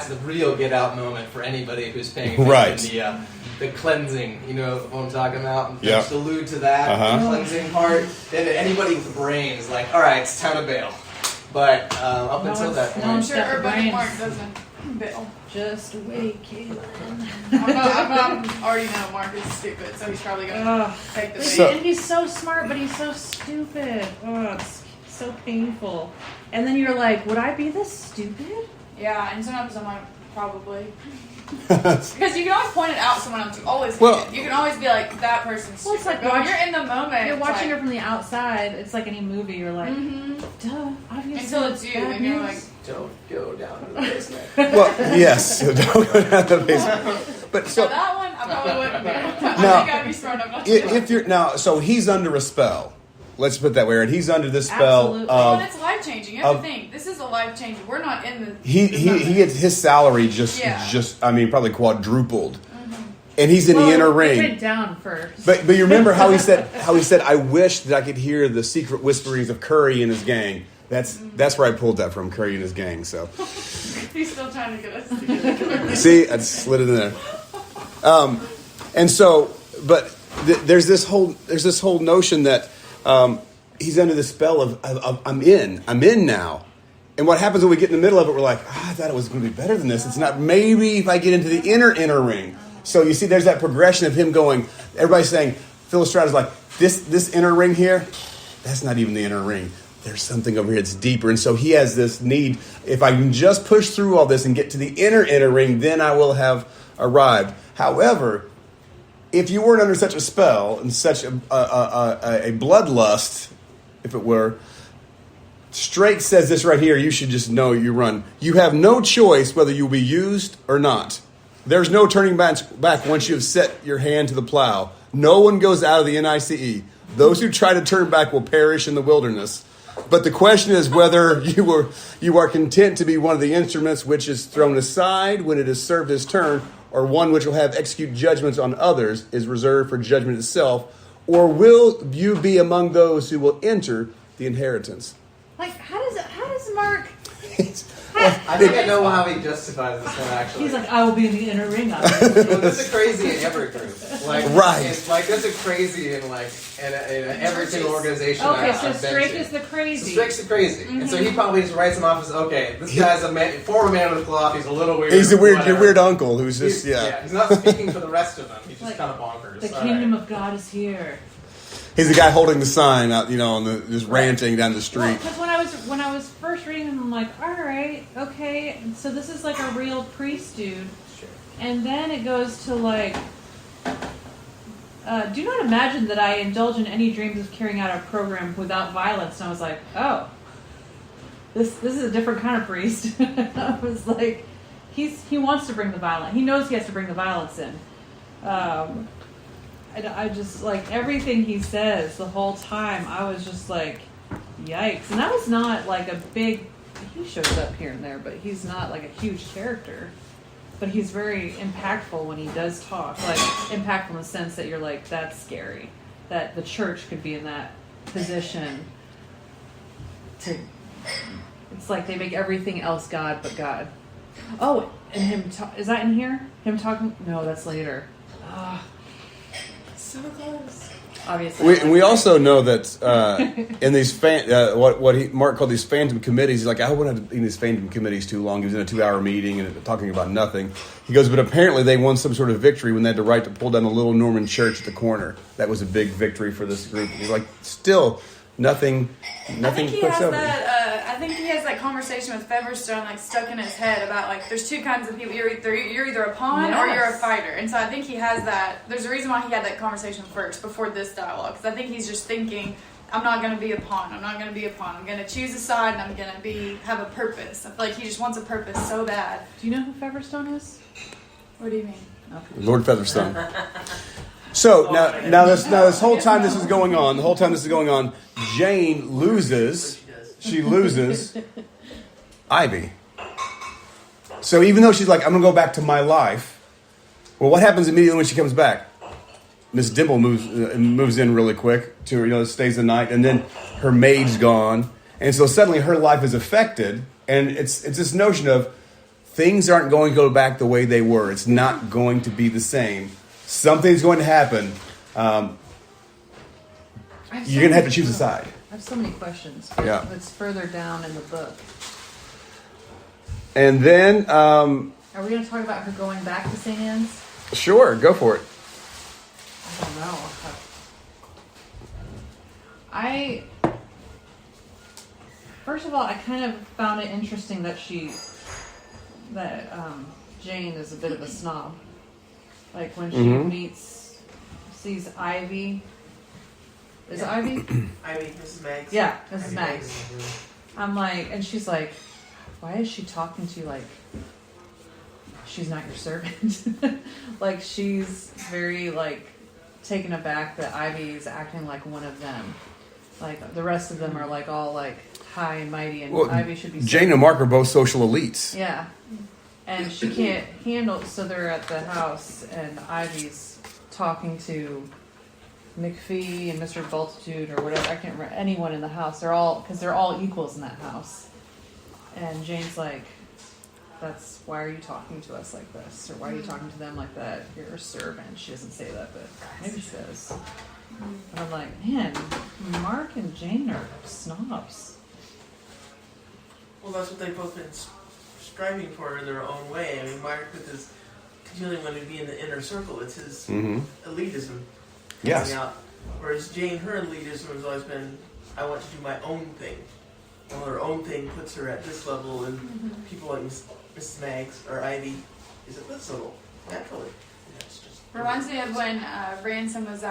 the real get out moment for anybody who's paying attention.
Right.
The cleansing, what I'm talking about. And
yep.
Just allude to that the cleansing part. Then anybody with a brain is like, all right, it's time to bail. But up until that point,
I'm sure everybody Mark doesn't. Bill.
Just wait, Caitlin.
I already know Mark is stupid, so he's probably gonna take the bait.
And he's so smart, but he's so stupid. Oh, it's so painful. And then you're like, would I be this stupid?
Yeah, and sometimes I'm like, probably. Because you can always point it out to someone else. You always can. You can always be like, that person's stupid.
It's like
but when you're in the moment.
You're watching
like,
her from the outside. It's like any movie. You're like, duh, obviously.
Until it's you, and you're like,
don't go down to the basement.
Well, yes, so don't go down to the basement. But so
that one, I probably wouldn't be. I think I'd be smart enough not to do
if you're now, so he's under a spell. Let's put it that way. Right? He's under this spell.
Absolutely.
Well, and it's life changing. You have to think. This is a life changing. We're not in the.
He gets his salary just I mean probably quadrupled, and he's in the inner ring.
It went down first.
But you remember how he said I wish that I could hear the secret whisperings of Curry and his gang. That's where I pulled that from, Curry and his gang. So
He's still trying to get us together.
see, I slid it in there. And so, but there's this whole notion that he's under the spell of I'm in now. And what happens when we get in the middle of it, we're like, I thought it was going to be better than this. It's not. Maybe if I get into the inner ring. So you see, there's that progression of him going. Everybody's saying, Phil Estrada's like, this inner ring here, that's not even the inner ring. There's something over here that's deeper. And so he has this need. If I can just push through all this and get to the inner ring, then I will have arrived. However, if you weren't under such a spell and such a bloodlust, if it were, Strake says this right here, you should just know you run. You have no choice whether you'll be used or not. There's no turning back once you have set your hand to the plow. No one goes out of the NICE. Those who try to turn back will perish in the wilderness. But the question is whether you are content to be one of the instruments which is thrown aside when it has served its turn, or one which will have execute judgments on others is reserved for judgment itself, or will you be among those who will enter the inheritance?
Like, how does Mark?
I think I know how he justifies this one, actually.
He's like, I will be in the inner ring.
Well, this is crazy in every group. Like,
right.
It's like, this is crazy in every single organization
Okay,
I've
so
been
Strake
to.
is the crazy.
So Strake's the crazy. And so he probably just writes him off as, okay, this guy's a former man of the cloth, he's a little weird.
He's your
whatever.
weird uncle who's just,
he's not speaking for the rest of them. He's just kind of bonkers.
The kingdom of God is here.
He's the guy holding the sign out, on just ranting down the street.
Because when I was first reading them, I'm like, all right, okay, so this is like a real priest dude, and then it goes to like, do not imagine that I indulge in any dreams of carrying out a program without violence. And I was like, oh, this is a different kind of priest. I was like, he wants to bring the violence. He knows he has to bring the violence in. I just, like, everything he says the whole time, I was just like, yikes. And that was not, like, a big... He shows up here and there, but he's not, like, a huge character. But he's very impactful when he does talk. Like, impactful in the sense that you're like, that's scary. That the church could be in that position to... It's like they make everything else God but God. Oh, and him... is that in here? Him talking... No, that's later.
So close.
Obviously,
we also know that in these Mark called these phantom committees. He's like, I wouldn't have been in these phantom committees too long. He was in a 2-hour meeting and talking about nothing. He goes, but apparently they won some sort of victory when they had the right to pull down the little Norman church at the corner. That was a big victory for this group. He's like, still nothing.
I think he has that. I think he has that conversation with Featherstone like stuck in his head about like there's two kinds of people. You're either a pawn or you're a fighter, and so I think he has that. There's a reason why he had that conversation first before this dialogue, because I think he's just thinking, I'm not going to be a pawn. I'm not going to be a pawn. I'm going to choose a side, and I'm going to have a purpose. I feel like he just wants a purpose so bad.
Do you know who Featherstone is?
What do you mean?
Okay.
Lord Featherstone. So now this whole time this is going on, Jane loses. She loses Ivy. So even though she's like, I'm going to go back to my life, well, what happens immediately when she comes back? Miss Dimple moves in really quick to stays the night, and then her maid's gone, and so suddenly her life is affected, and it's this notion of things aren't going to go back the way they were. It's not going to be the same. Something's going to happen. You're going to have to choose a side.
I have so many questions.
Yeah.
It's further down in the book.
And then,
Are we going to talk about her going back to St. Anne's?
sure, go for it.
I don't know. First of all, I kind of found it interesting that Jane is a bit of a snob. Like when she sees Ivy. Is it Ivy?
Ivy, Mrs. Maggs.
Yeah, Mrs. Maggs. I'm like, and she's like, why is she talking to you like she's not your servant? Like she's very like taken aback that Ivy is acting like one of them. Like the rest of them are like all like high and mighty, and Ivy should be.
Jane and Mark are both social elites.
Yeah, and she can't handle. So they're at the house, and Ivy's talking to McPhee and Mr. Bultitude or whatever. I can't remember anyone in the house. They're all equals in that house. And Jane's like, "That's why are you talking to us like this, or why are you talking to them like that? You're a servant." She doesn't say that, but maybe she does. And I'm like, man, Mark and Jane are snobs.
Well, that's what they've both been striving for in their own way. I mean, Mark with his continually wanting to be in the inner circle, it's his elitism coming out. Whereas Jane, her elitism has always been, I want to do my own thing. Well, her own thing puts her at this level, and people like Mrs. Maggs or Ivy is at this level, naturally. That's just
Reminds me of when Ransom was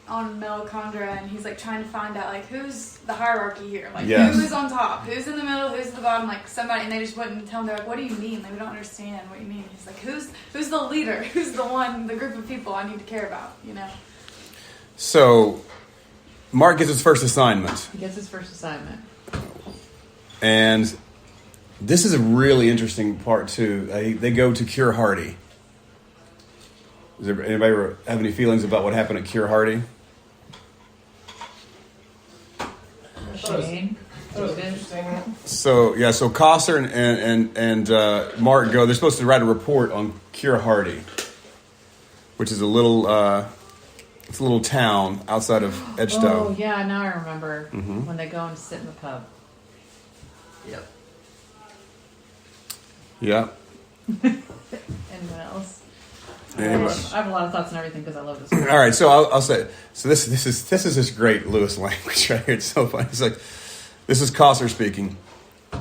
on Melicondra, and he's like trying to find out like who's the hierarchy here, like who is on top, who's in the middle, who's at the bottom, like somebody, and they just wouldn't tell him. They're like, what do you mean? Like, we don't understand what you mean. He's like, who's the leader? Who's the group of people I need to care about, you know?
So Mark gets his first assignment.
He gets his first assignment.
And this is a really interesting part too. They go to Cure Hardy. Does anybody ever have any feelings about what happened at Cure Hardy?
Shane.
So Coster and Mark go. They're supposed to write a report on Cure Hardy, which is a little town outside of Edgestowe.
Oh yeah, now I remember when they go and sit in the pub.
Yep.
Yeah.
Anyone else?
Anyway.
I have a lot of thoughts on everything because I love this movie.
All right, so I'll say. So this is this great Lewis language right here. It's so funny. It's like, this is Coster speaking.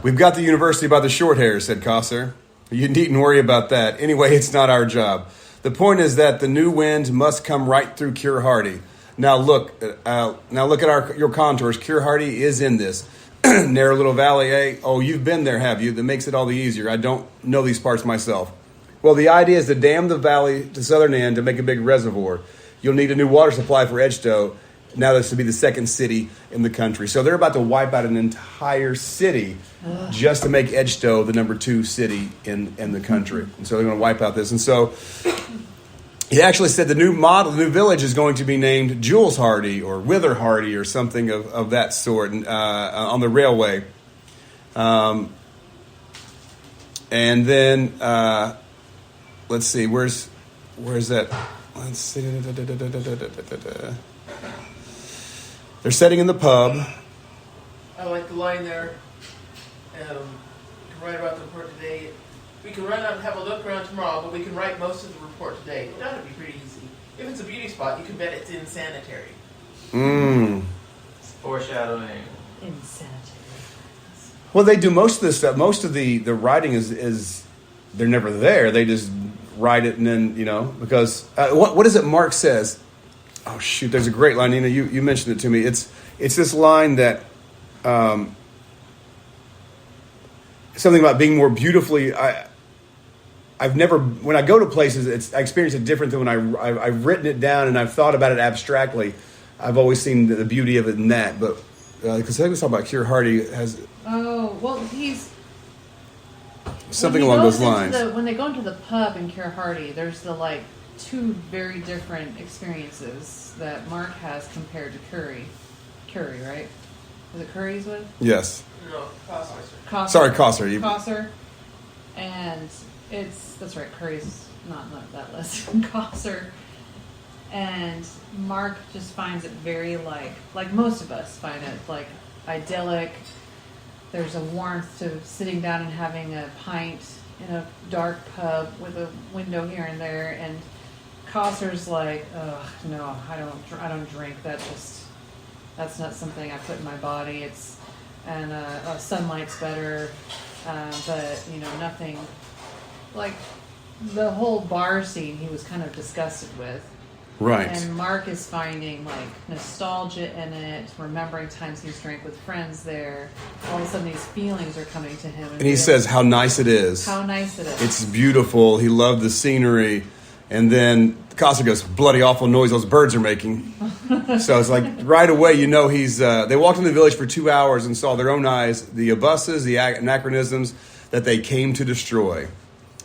"We've got the university by the short hairs," said Coster. "You needn't worry about that. Anyway, it's not our job. The point is that the new wind must come right through Cure Hardy. Now look at your contours. Cure Hardy is in this narrow little valley, eh? Oh, you've been there, have you? That makes it all the easier. I don't know these parts myself. Well, the idea is to dam the valley to southern end to make a big reservoir. You'll need a new water supply for Edgestowe. Now this will be the second city in the country." So they're about to wipe out an entire city just to make Edgestowe the number 2 city in the country. And so they're going to wipe out this. And so he actually said the new village is going to be named Jules Hardy or Wither Hardy or something of that sort on the railway. And then let's see, where's that? Let's see. They're sitting in the pub.
I like the line there. We can write about the report today. We can run out and have a look around tomorrow, but we can write most of the report today. That would be pretty easy. If it's a beauty spot, you can bet it's insanitary.
It's foreshadowing.
Insanity.
Well, they do most of this stuff. Most of the writing is they're never there. They just write it and then, because what is it Mark says? Oh, shoot, there's a great line. Nina, you mentioned it to me. It's this line that something about being more beautifully. I've never, when I go to places, I experience it different than when I've written it down and I've thought about it abstractly. I've always seen the beauty of it in that. But because I was talking about Cure Hardy has.
Oh, well, he's
something along those lines.
When they go into the pub in Cure Hardy, there's the 2 very different experiences that Mark has compared to Curry. Curry, right? Was it Curry he's with?
Yes.
No,
Coster.
Sorry, Coster.
Coster. And that's right, Curry's not that list. Coster. And Mark just finds it very like most of us find it idyllic. there's a warmth to sitting down and having a pint in a dark pub with a window here and there, and Cosser's like, ugh, no, I don't drink. That's not something I put in my body. Sunlight's better, but nothing like the whole bar scene. He was kind of disgusted with.
Right.
And Mark is finding like nostalgia in it, remembering times he's drank with friends there. All of a sudden, these feelings are coming to him,
and he says how nice it is.
How nice it is.
It's beautiful. He loved the scenery. And then Costa goes, bloody awful noise those birds are making. So it's like right away, he's... they walked in the village for 2 hours and saw their own eyes the abuses, the anachronisms that they came to destroy.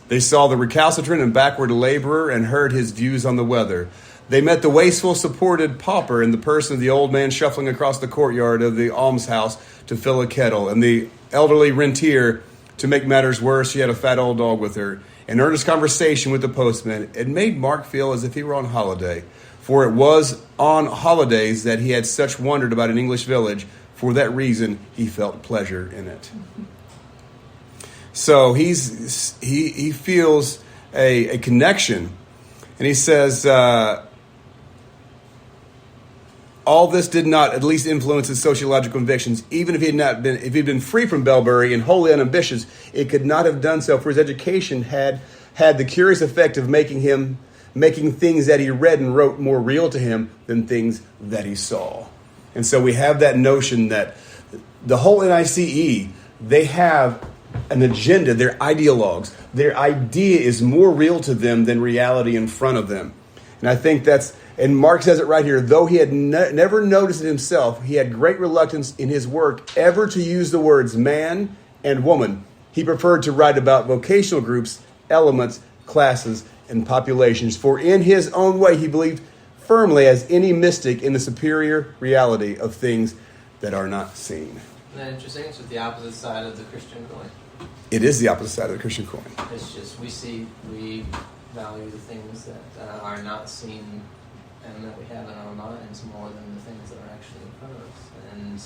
They saw the recalcitrant and backward laborer and heard his views on the weather. They met the wasteful, supported pauper in the person of the old man shuffling across the courtyard of the almshouse to fill a kettle, and the elderly rentier. To make matters worse, she had a fat old dog with her. In earnest conversation with the postman, it made Mark feel as if he were on holiday, for it was on holidays that he had such wondered about an English village. For that reason, he felt pleasure in it. So he feels a connection, and he says, all this did not at least influence his sociological convictions. Even if he'd been free from Belbury and wholly unambitious, it could not have done so, for his education had the curious effect of making things that he read and wrote more real to him than things that he saw. And so we have that notion that the whole NICE, they have an agenda, they're ideologues. Their idea is more real to them than reality in front of them. And I think and Mark says it right here, though he had never noticed it himself, he had great reluctance in his work ever to use the words man and woman. He preferred to write about vocational groups, elements, classes, and populations, for in his own way he believed firmly as any mystic in the superior reality of things that are not seen.
Isn't that interesting? It's just the opposite side of the Christian coin.
It is the opposite side of the Christian coin.
It's just we value the things that are not seen and that we have in our minds more than the things that are actually in front of us. And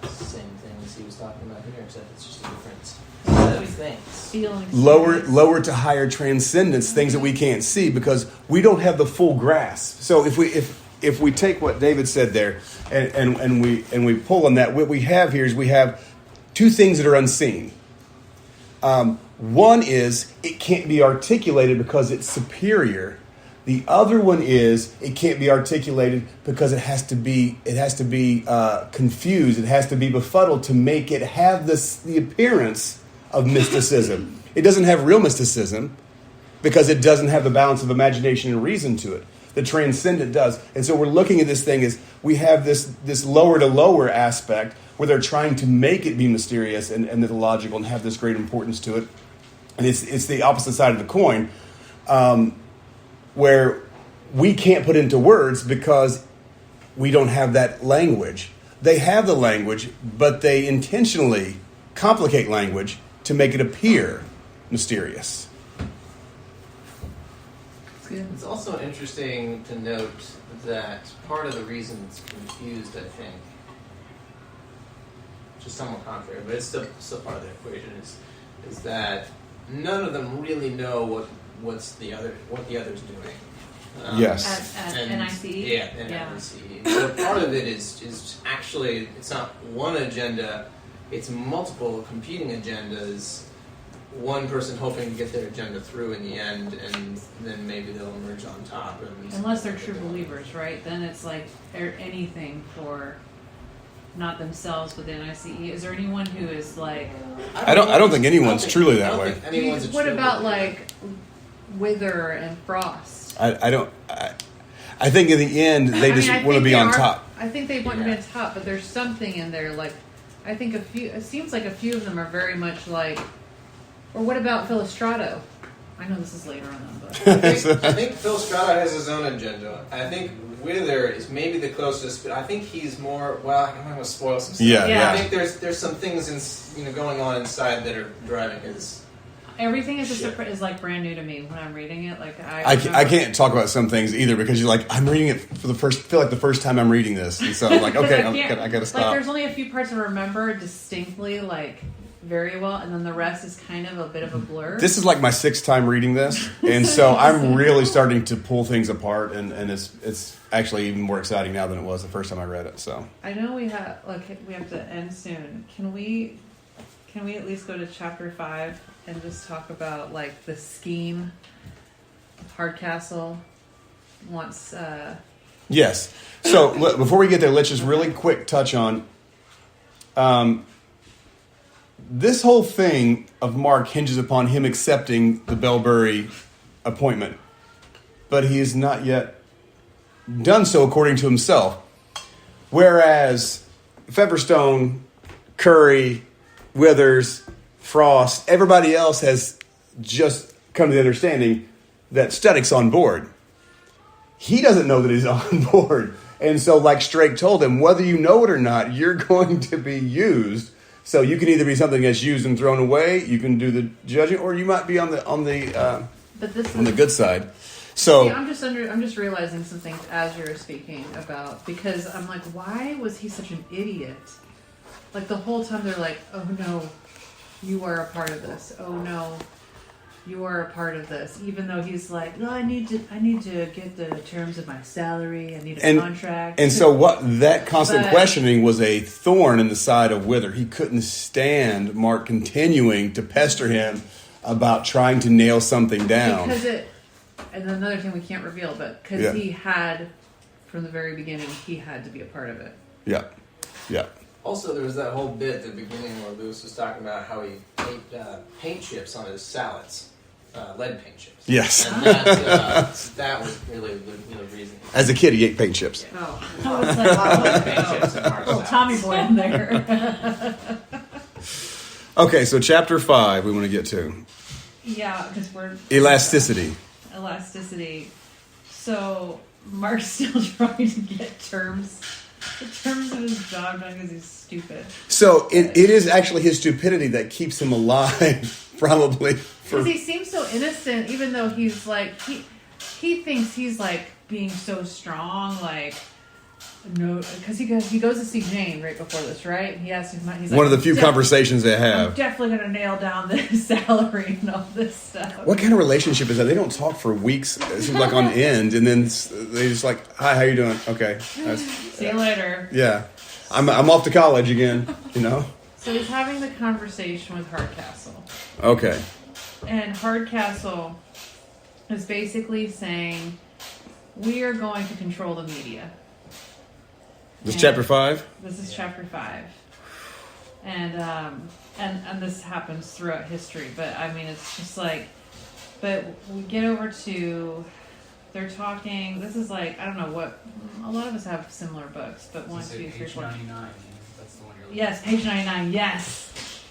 same things he was talking about here, except it's just a different set of things.
Lower to higher transcendence, things that we can't see because we don't have the full grasp. So if we take what David said there and we pull on that, what we have here is we have two things that are unseen. One is it can't be articulated because it's superior. The other one is it can't be articulated because it has to be confused. It has to be befuddled to make it have the appearance of mysticism. It doesn't have real mysticism because it doesn't have the balance of imagination and reason to it. The transcendent does. And so we're looking at this thing as we have this lower to lower aspect where they're trying to make it be mysterious and mythological and have this great importance to it. And it's the opposite side of the coin. Where we can't put into words because we don't have that language. They have the language, but they intentionally complicate language to make it appear mysterious.
It's also interesting to note that part of the reason it's confused, I think, which is somewhat contrary, but it's still part of the equation, is that none of them really know what the other's doing.
Yes.
At NICE?
Yeah, NICE. So part of it is actually, it's not one agenda, it's multiple competing agendas, one person hoping to get their agenda through in the end, and then maybe they'll emerge on top.
Unless they're true believers, right? Then it's like anything for not themselves, but the NICE. Is there anyone who is like...
I don't think anyone's truly that way.
What about like Wither and Frost?
I think in the end they want to be on top.
I think they want to be on top, but there's something in there. Like I think it seems like a few of them are very much like. Or what about Philostrato? I know this is later on, but
I think Philostrato has his own agenda. I think Wither is maybe the closest, but I think he's more. Well, I'm not going to spoil some stuff.
Yeah.
I think there's some things going on inside that are driving his.
Everything is like brand new to me when I'm reading it. Like
I can't talk about some things either because you're like, I'm reading it for the first time I'm reading this, and so I'm like, okay, I gotta stop.
Like, there's only a few parts I remember distinctly, like very well, and then the rest is kind of a bit of a blur.
This is like my 6th time reading this, and so I'm really starting to pull things apart, and it's actually even more exciting now than it was the first time I read it. So I
know we have to end soon. Can we at least go to chapter 5 and just talk about like the scheme Hardcastle wants?
Yes. So before we get there, let's just really quick touch on. This whole thing of Mark hinges upon him accepting the Belbury appointment, but he has not yet done so according to himself. Whereas Featherstone, Curry, Withers, Frost, everybody else has just come to the understanding that Studdick's on board. He doesn't know that he's on board. And so, like Strake told him, whether you know it or not, you're going to be used. So you can either be something that's used and thrown away, you can do the judging, or you might be on the good side. So
see, I'm just realizing some things as you're speaking about, because I'm like, why was he such an idiot? Like the whole time they're like, oh no, you are a part of this. Oh no, you are a part of this. Even though he's like, no, I need to get the terms of my salary. I need a contract.
And so that constant questioning was a thorn in the side of Wither. He couldn't stand Mark continuing to pester him about trying to nail something down.
And another thing we can't reveal, but because he had, from the very beginning, he had to be a part of it.
Yeah. Yeah.
Also, there was that whole bit at the beginning where Lewis was talking about how he ate paint chips on his salads. Lead paint chips.
Yes.
And that was really the reason.
As a kid, he ate paint chips.
Oh. I was like,
paint chips and
little Tommy boy in there.
Okay, so chapter 5 we want to get to.
Yeah, because we're...
Elasticity.
So, Mark's still trying to get terms. The terms of his job, not because he's stupid.
So, it is actually his stupidity that keeps him alive, probably.
Because he seems so innocent, even though he's like... He thinks he's like being so strong, like... No, because he goes to see Jane right before this, right? He asks him, he's
one of the few conversations they have.
I'm definitely going to nail down the salary and all this stuff.
What kind of relationship is that? They don't talk for weeks, it seems like on end, and then they just like, hi, how you doing? Okay.
See you later.
Yeah. I'm off to college again, you know?
So he's having the conversation with Hardcastle.
Okay.
And Hardcastle is basically saying, we are going to control the media.
This is chapter 5?
This is chapter 5. And this happens throughout history, but I mean, it's just like, but we get over to, they're talking, this is like, I don't know what, a lot of us have similar books, but 1, 2, 3, 4.
Page 99, that's the one you're looking
Yes, page 99, yes.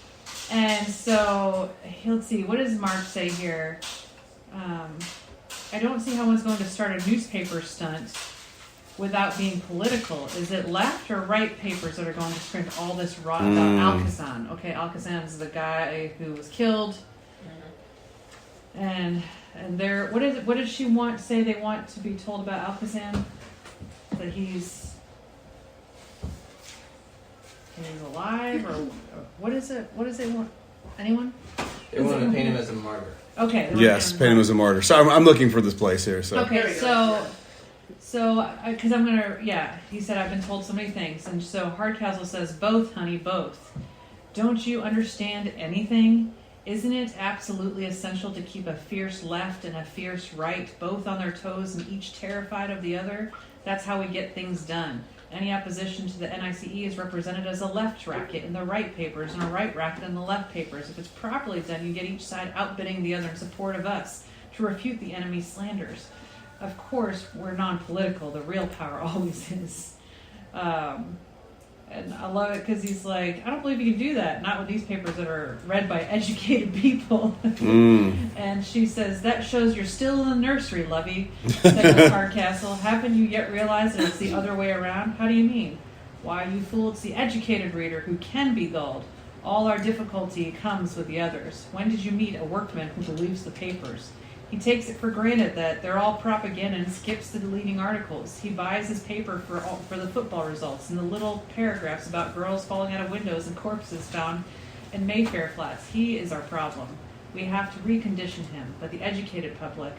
And so, let's see, what does Mark say here? I don't see how one's going to start a newspaper stunt without being political. Is it left or right papers that are going to print all this rot about Alcazan? Okay, Alcazan is the guy who was killed. And they're, what does she say they want to be told about Alcazan? That he's alive, or what is it? What does they want? Anyone?
They want to paint him as a martyr.
Okay.
Yes, paint him as a martyr. So I'm looking for this place here. So
okay, so, because I'm going to, he said, I've been told so many things. And so Hardcastle says, both, honey, both. Don't you understand anything? Isn't it absolutely essential to keep a fierce left and a fierce right, both on their toes and each terrified of the other? That's how we get things done. Any opposition to the NICE is represented as a left racket in the right papers and a right racket in the left papers. If it's properly done, you get each side outbidding the other in support of us to refute the enemy's slanders. Of course, we're non-political. The real power always is. And I love it because he's like, I don't believe you can do that. Not with these papers that are read by educated people. And she says, that shows you're still in the nursery, lovey. Said Hardcastle. Haven't you yet realized that it's the other way around? How do you mean? Why, you fool, it's the educated reader who can be gulled. All our difficulty comes with the others. When did you meet a workman who believes the papers? He takes it for granted that they're all propaganda and skips the deleting articles. He buys his paper for the football results and the little paragraphs about girls falling out of windows and corpses found in Mayfair flats. He is our problem. We have to recondition him, but the educated public,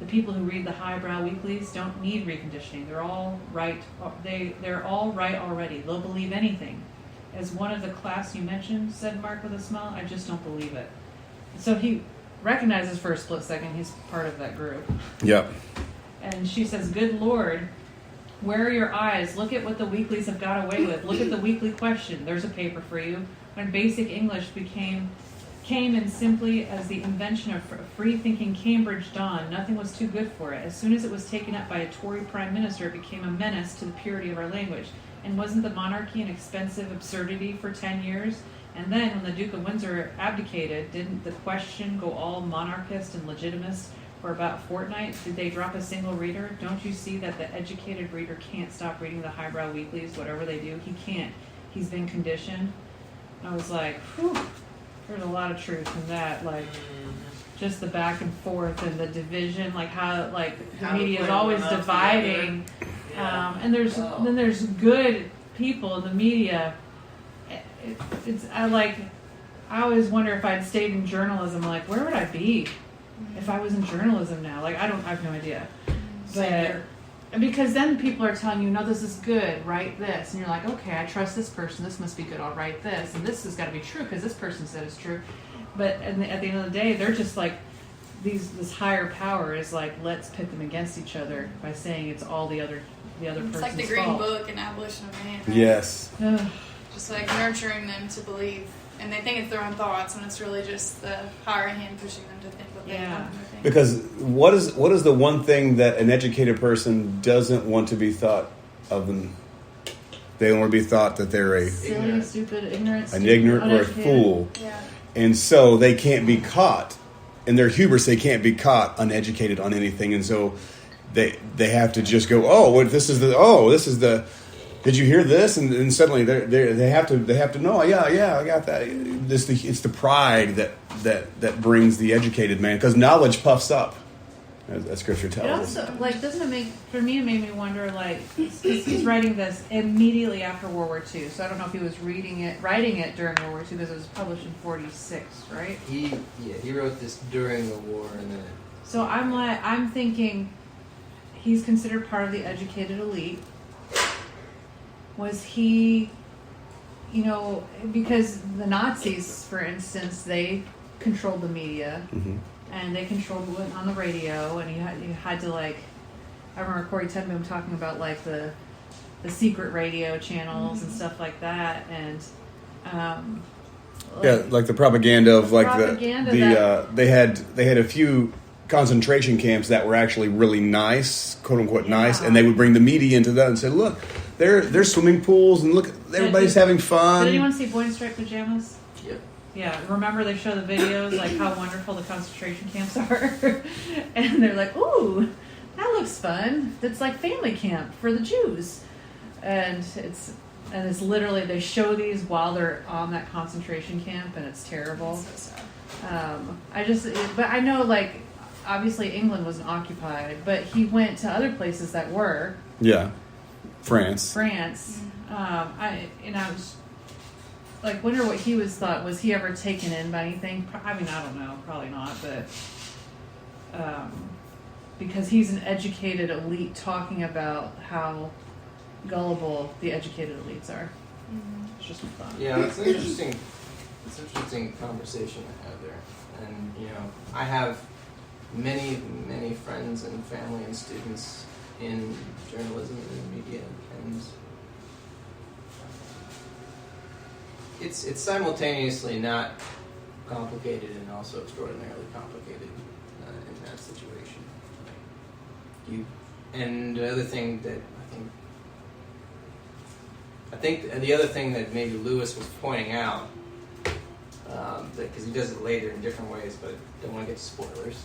the people who read the highbrow weeklies, don't need reconditioning. They're all right. They're all right already. They'll believe anything. As one of the class you mentioned, said Mark with a smile, I just don't believe it. So he recognizes for a split second he's part of that group.
Yep.
And she says, good Lord, where are your eyes? Look at what the weeklies have got away with. Look at the weekly question. There's a paper for you. When basic English came in simply as the invention of free-thinking Cambridge dawned, nothing was too good for it. As soon as it was taken up by a Tory prime minister, it became a menace to the purity of our language. And wasn't the monarchy an expensive absurdity for 10 years? And then, when the Duke of Windsor abdicated, didn't the question go all monarchist and legitimist for about a fortnight? Did they drop a single reader? Don't you see that the educated reader can't stop reading the highbrow weeklies, whatever they do? He can't. He's been conditioned. I was like, whew, there's a lot of truth in that. Like, just the back and forth and the division, like how, like, the media is always dividing. And then there's good people in the media. I always wonder if I'd stayed in journalism, like, where would I be if I was in journalism now? Like, I have no idea. But because then people are telling you, no, this is good, write this. And you're like, okay, I trust this person, this must be good, I'll write this. And this has got to be true because this person said it's true. But at the end of the day, they're just like, this higher power is like, let's pit them against each other by saying it's all the other person's fault.
It's like the Green Book and Abolition of Man. Right?
Yes.
Just like nurturing them to believe. And they think it's their own thoughts when it's really just the higher hand pushing them to think what they want to think.
Because what is the one thing that an educated person doesn't want to be thought of them? They don't want to be thought that they're a
silly, stupid, ignorant,
or a fool.
Yeah.
And so they can't be caught. In their hubris, they can't be caught uneducated on anything. And so they have to just go, this is the did you hear this? And suddenly they have to know. Yeah, I got that. It's the pride that brings the educated man, because knowledge puffs up, as Scripture tells us.
It also, like, doesn't it make, for me, it made me wonder, like, he's writing this immediately after World War II, so I don't know if he was writing it during World War II, because it was published in 1946, right?
He wrote this during the war, and then.
So I'm thinking he's considered part of the educated elite. Was he, because the Nazis, for instance, they controlled the media, and they controlled what went on the radio, and you had to, like, I remember Corey Tenboom talking about, like, the secret radio channels and stuff like that, and
like the propaganda of they had a few concentration camps that were actually really nice, quote unquote nice, and they would bring the media into that and say, look, there's swimming pools, and look, everybody's having fun.
Did anyone see Boy in Striped Pajamas?
Yep.
Yeah, remember they show the videos, like, how wonderful the concentration camps are? And they're like, ooh, that looks fun. It's like family camp for the Jews. And it's literally, they show these while they're on that concentration camp, and it's terrible.
That's so sad.
But I know, like, obviously England wasn't occupied, but he went to other places that were.
Yeah. France.
I was like, wonder what he thought. Was he ever taken in by anything? I mean, I don't know. Probably not. But because he's an educated elite talking about how gullible the educated elites are. It's just my thought.
Yeah, it's an interesting conversation to have there. And, I have many, many friends and family and students in journalism and media, and it's simultaneously not complicated and also extraordinarily complicated in that situation. And the other thing that I think the other thing that maybe Lewis was pointing out, because he does it later in different ways, but don't want to get to spoilers,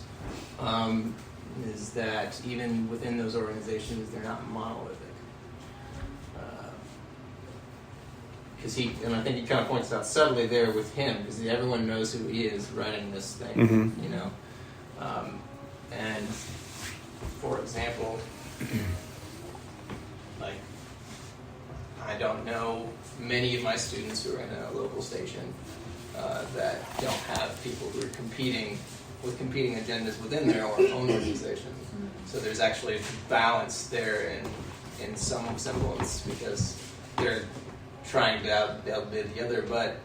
is that even within those organizations, they're not monolithic. because and I think he kind of points out subtly there with him, because everyone knows who he is running this thing,
Mm-hmm.
you know. And for example, like, I don't know many of my students who are in a local station that don't have people who are competing with competing agendas within their own organization. So there's actually a balance there in some semblance, because they're trying to outbid the other, but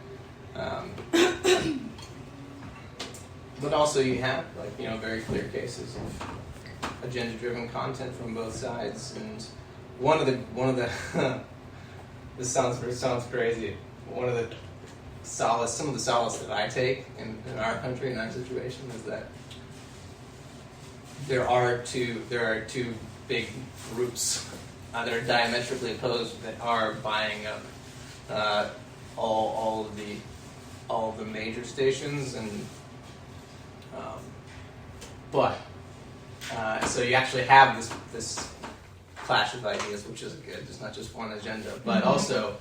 also you have, like, you know, very clear cases of agenda-driven content from both sides. And one of the this sounds crazy. One of the some of the solace that I take in our country, in our situation, is that there are two big groups that are diametrically opposed that are buying up all of the major stations, and so you actually have this clash of ideas, which is good. It's not just one agenda, but also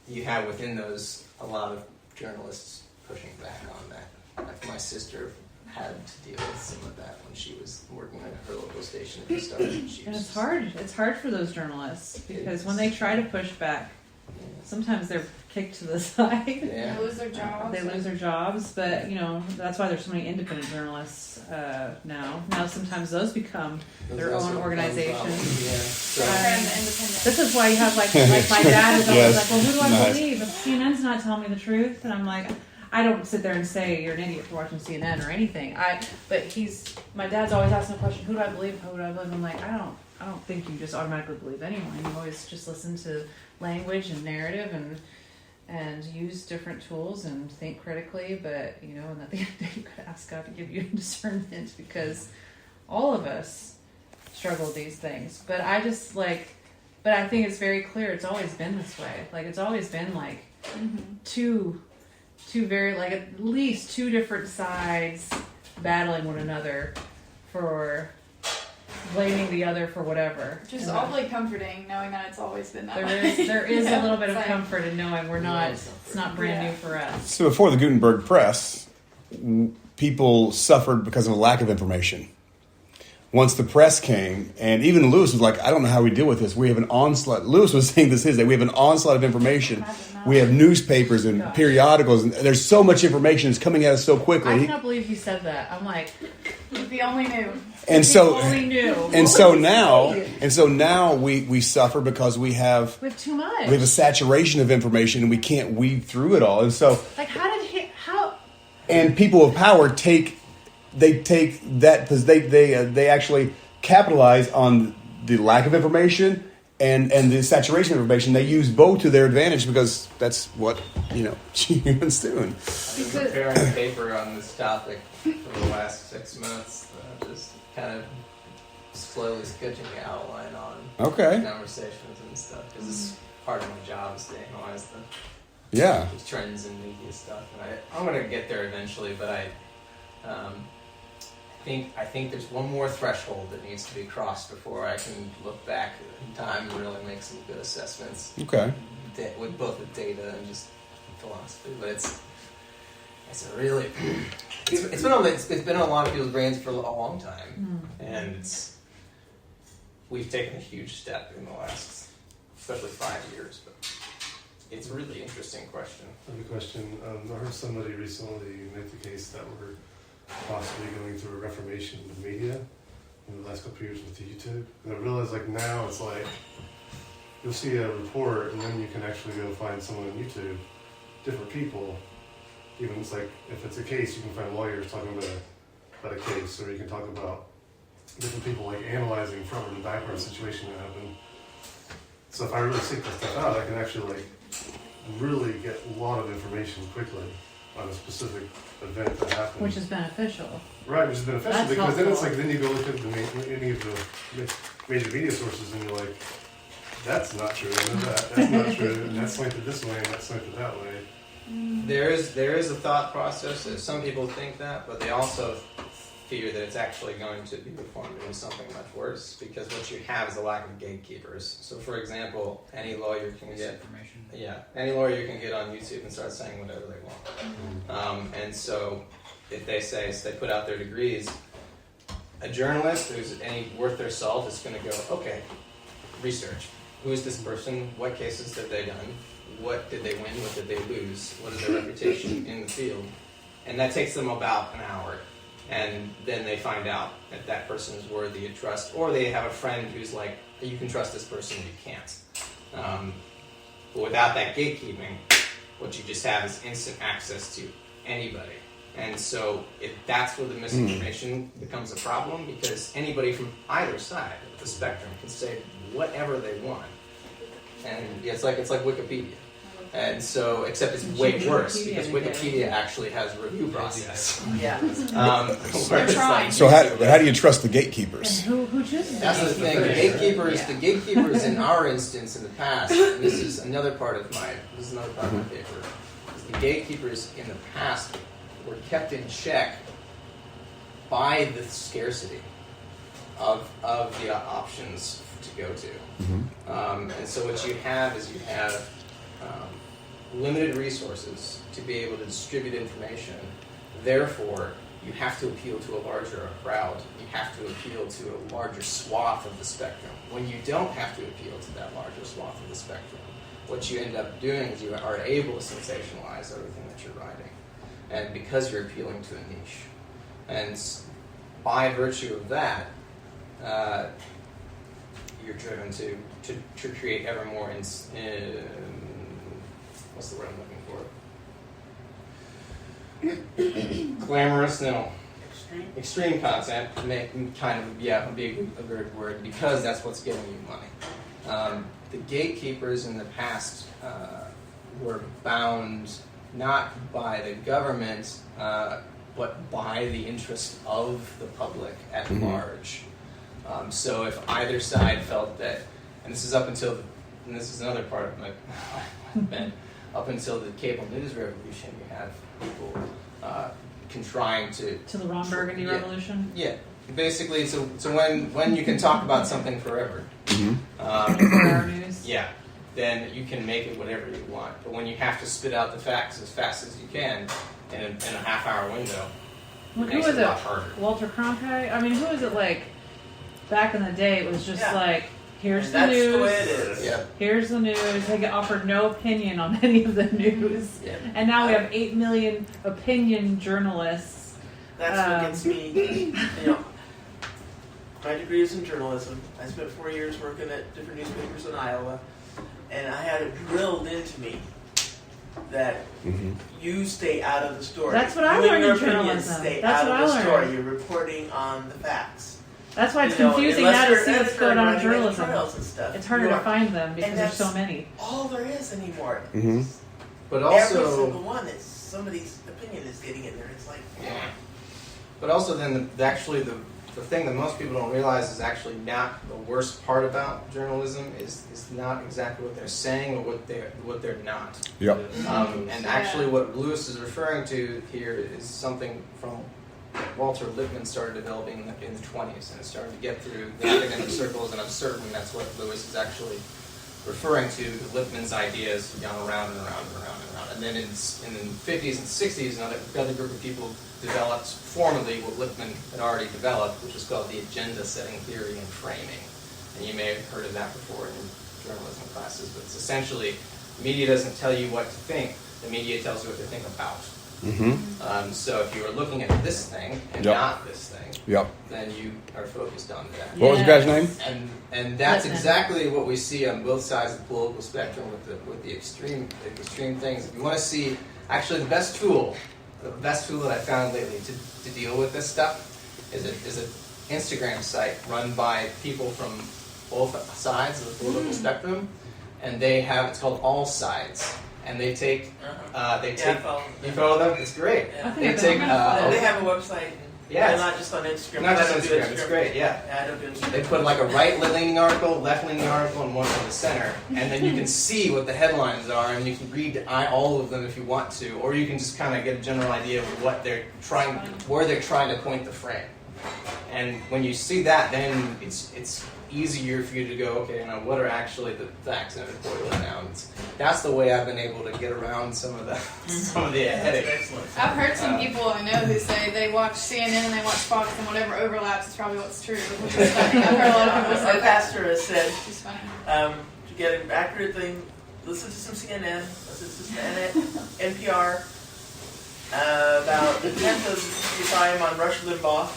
you have within those a lot of journalists pushing back on that. Like, my sister had to deal with some of that when she was working at her local station at the start. And
it's hard. It's hard for those journalists, because when they try to push back, sometimes they're kicked to the side.
Yeah.
They lose their jobs.
They lose their jobs, but you know, that's why there's so many independent journalists now. Now sometimes those become their own organizations. This is why you have like my dad is always like, well, who do I believe? If CNN's not telling me the truth, and I'm like, I don't sit there and say you're an idiot for watching CNN or anything. But my dad's always asking the question, who do I believe? Who do I believe? I'm like, I don't think you just automatically believe anyone. You always just listen to language and narrative and use different tools and think critically. But you know, and at the end of the day, you could ask God to give you discernment, because all of us struggle with these things. But I think it's very clear. It's always been this way. Like, it's always been like two very, like, at least two different sides battling one another for blaming the other for whatever.
Just awfully comforting knowing that it's always been that way.
There is a little bit of comfort in knowing it's not brand new for us.
So before the Gutenberg press, people suffered because of a lack of information. Once the press came, and even Lewis was like, I don't know how we deal with this. We have an onslaught. Lewis was saying this his day. We have an onslaught of information. We have newspapers and periodicals, and there's so much information that's coming at us so quickly.
I cannot believe he said that. I'm like,
if he only knew.
And so,
only knew.
And so now we suffer because we have
too much.
We have a saturation of information, and we can't weed through it all. And so,
like,
and people of power take that because they actually capitalize on the lack of information and the saturation of information. They use both to their advantage, because that's what humans doing.
I've been preparing a paper on this topic for the last 6 months, just kind of slowly sketching the outline on conversations and stuff, because it's part of my job is to analyze the trends in media stuff, and I'm going to get there eventually, but I think there's one more threshold that needs to be crossed before I can look back in time and really make some good assessments.
Okay.
With both the data and just philosophy, but it's a really it's been on a lot of people's brains for a long time, and we've taken a huge step in the last, especially 5 years, but it's a really interesting question.
I have a question. I heard somebody recently make the case that we're possibly going through a reformation of the media in the last couple of years with YouTube. And I realize, like, now it's like you'll see a report, and then you can actually go find someone on YouTube, different people. Even it's like, if it's a case, you can find lawyers talking about a case, or you can talk about different people, like, analyzing front and background situation that happened. So if I really seek that stuff out, I can actually, like, really get a lot of information quickly on a specific event that happened.
Which is beneficial.
Right, which is beneficial.
That's
because
helpful.
then it's like, then you go look at any of the major media sources, and you're like, that's not true, and that's not true, and that's slanted this way, and that's slanted that way.
There is a thought process that some people think that, but they also fear that it's actually going to be reformed into something much worse, because what you have is a lack of gatekeepers. So, for example, any lawyer can get any lawyer can get on YouTube and start saying whatever they want. And so, if they put out their degrees, a journalist who's any worth their salt is going to go, okay, research. Who is this person? What cases have they done? What did they win? What did they lose? What is their reputation in the field? And that takes them about an hour. And then they find out that that person is worthy of trust. Or they have a friend who's like, you can trust this person, you can't. But without that gatekeeping, what you just have is instant access to anybody. And so that's where the misinformation becomes a problem, because anybody from either side of the spectrum can say whatever they want. And it's like Wikipedia. And so, except it's way worse, because Wikipedia actually has a review process.
Yeah.
So how do you trust the gatekeepers?
And who chooses?
That's the thing. The gatekeepers in our instance in the past, and this is another part of my paper, is the gatekeepers in the past were kept in check by the scarcity of the options to go to. And so what you have is limited resources to be able to distribute information. Therefore, you have to appeal to a larger crowd. You have to appeal to a larger swath of the spectrum. When you don't have to appeal to that larger swath of the spectrum, what you end up doing is you are able to sensationalize everything that you're writing. And because you're appealing to a niche. And by virtue of that, you're driven to create ever more what's the word I'm looking for? Glamorous? No. Extreme content. Would be a good word, because that's what's giving you money. The gatekeepers in the past were bound not by the government, but by the interest of the public at large. So if either side felt that, and this is another part of my bent, up until the cable news revolution, you have people trying to
the Ron Burgundy revolution.
Yeah, basically. So when you can talk about something forever,
News.
Yeah, then you can make it whatever you want. But when you have to spit out the facts as fast as you can in a half-hour window,
Who was it? Walter Cronkite? I mean, who was it like back in the day? It was just like, here's the news.
That's the way it is.
Yeah.
Here's the news. They get offered no opinion on any of the news.
Yeah.
And now we have 8 million opinion journalists.
That's what gets me, my degree is in journalism. I spent 4 years working at different newspapers in Iowa, and I had it drilled into me that you stay out of the story.
That's what I learned in journalism.
Stay
That's
out
what
of
I
the
learned.
story. You're reporting on the facts.
That's why it's confusing now to see what's going on in journalism.
And stuff.
It's harder to find them because there's so many.
All there is anymore.
But
Every
also,
single one is somebody's opinion is getting in there. It's like,
but also then the thing that most people don't realize is actually not the worst part about journalism is not exactly what they're saying, or what they're not.
Yep.
And actually, what Lewis is referring to here is something from Walter Lippmann started developing in the 20s, and it started to get through the academic circles, and I'm certain that's what Lewis is actually referring to. Lippmann's ideas have gone around and around and around and around. And then in the 50s and 60s, another group of people developed formally what Lippmann had already developed, which is called the agenda setting theory and framing. And you may have heard of that before in journalism classes, but it's essentially, media doesn't tell you what to think, the media tells you what to think about. So if you are looking at this thing and not this thing, then you are focused on that.
What was the guy's name?
And that's exactly what we see on both sides of the political spectrum with the extreme things. If you want to see, actually the best tool that I found lately to deal with this stuff is an Instagram site run by people from both sides of the political spectrum, and it's called All Sides. And they take,
I follow them.
You follow them? It's great.
Yeah.
They take,
they have a website.
Yeah,
And
it's
not just on Instagram.
not just
but
Instagram. It's great. Yeah.
Add up Instagram.
They put like a right-leaning article, left-leaning article, and one in the center, and then you can see what the headlines are, and you can read all of them if you want to, or you can just kind of get a general idea of what they're trying, where they're trying to point the frame. And when you see that, then it's easier for you to go, okay, now what are actually the facts and editorial now? That's the way I've been able to get around some of the headache.
Excellent.
I've heard some people I know who say they watch CNN and they watch Fox, and whatever overlaps is probably what's true. Which is funny. I've heard a lot of people say
Our
that.
pastor has said,
It's funny.
to get an accurate thing, listen to some CNN, listen to some NPR, about a tenth of your time on Rush Limbaugh,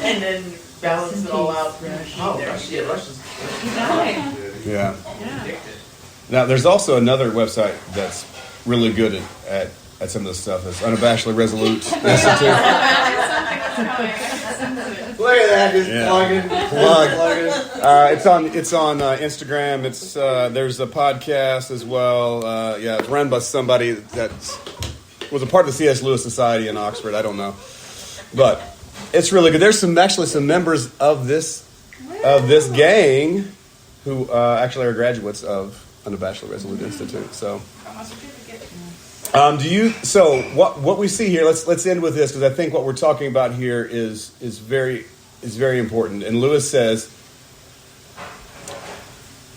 and then balance it all out.
Oh, Rush is
Yeah.
addicted.
Now, there's also another website that's really good at some of this stuff. It's Unabashedly Resolute Institute.
Look at that, just
Yeah.
plug it.
It's on Instagram. It's there's a podcast as well. It's run by somebody that was a part of the C.S. Lewis Society in Oxford. I don't know, but it's really good. There's actually some members of this gang who actually are graduates of Unabashedly Resolute Institute. So. So what we see here? Let's end with this, because I think what we're talking about here is very important. And Lewis says,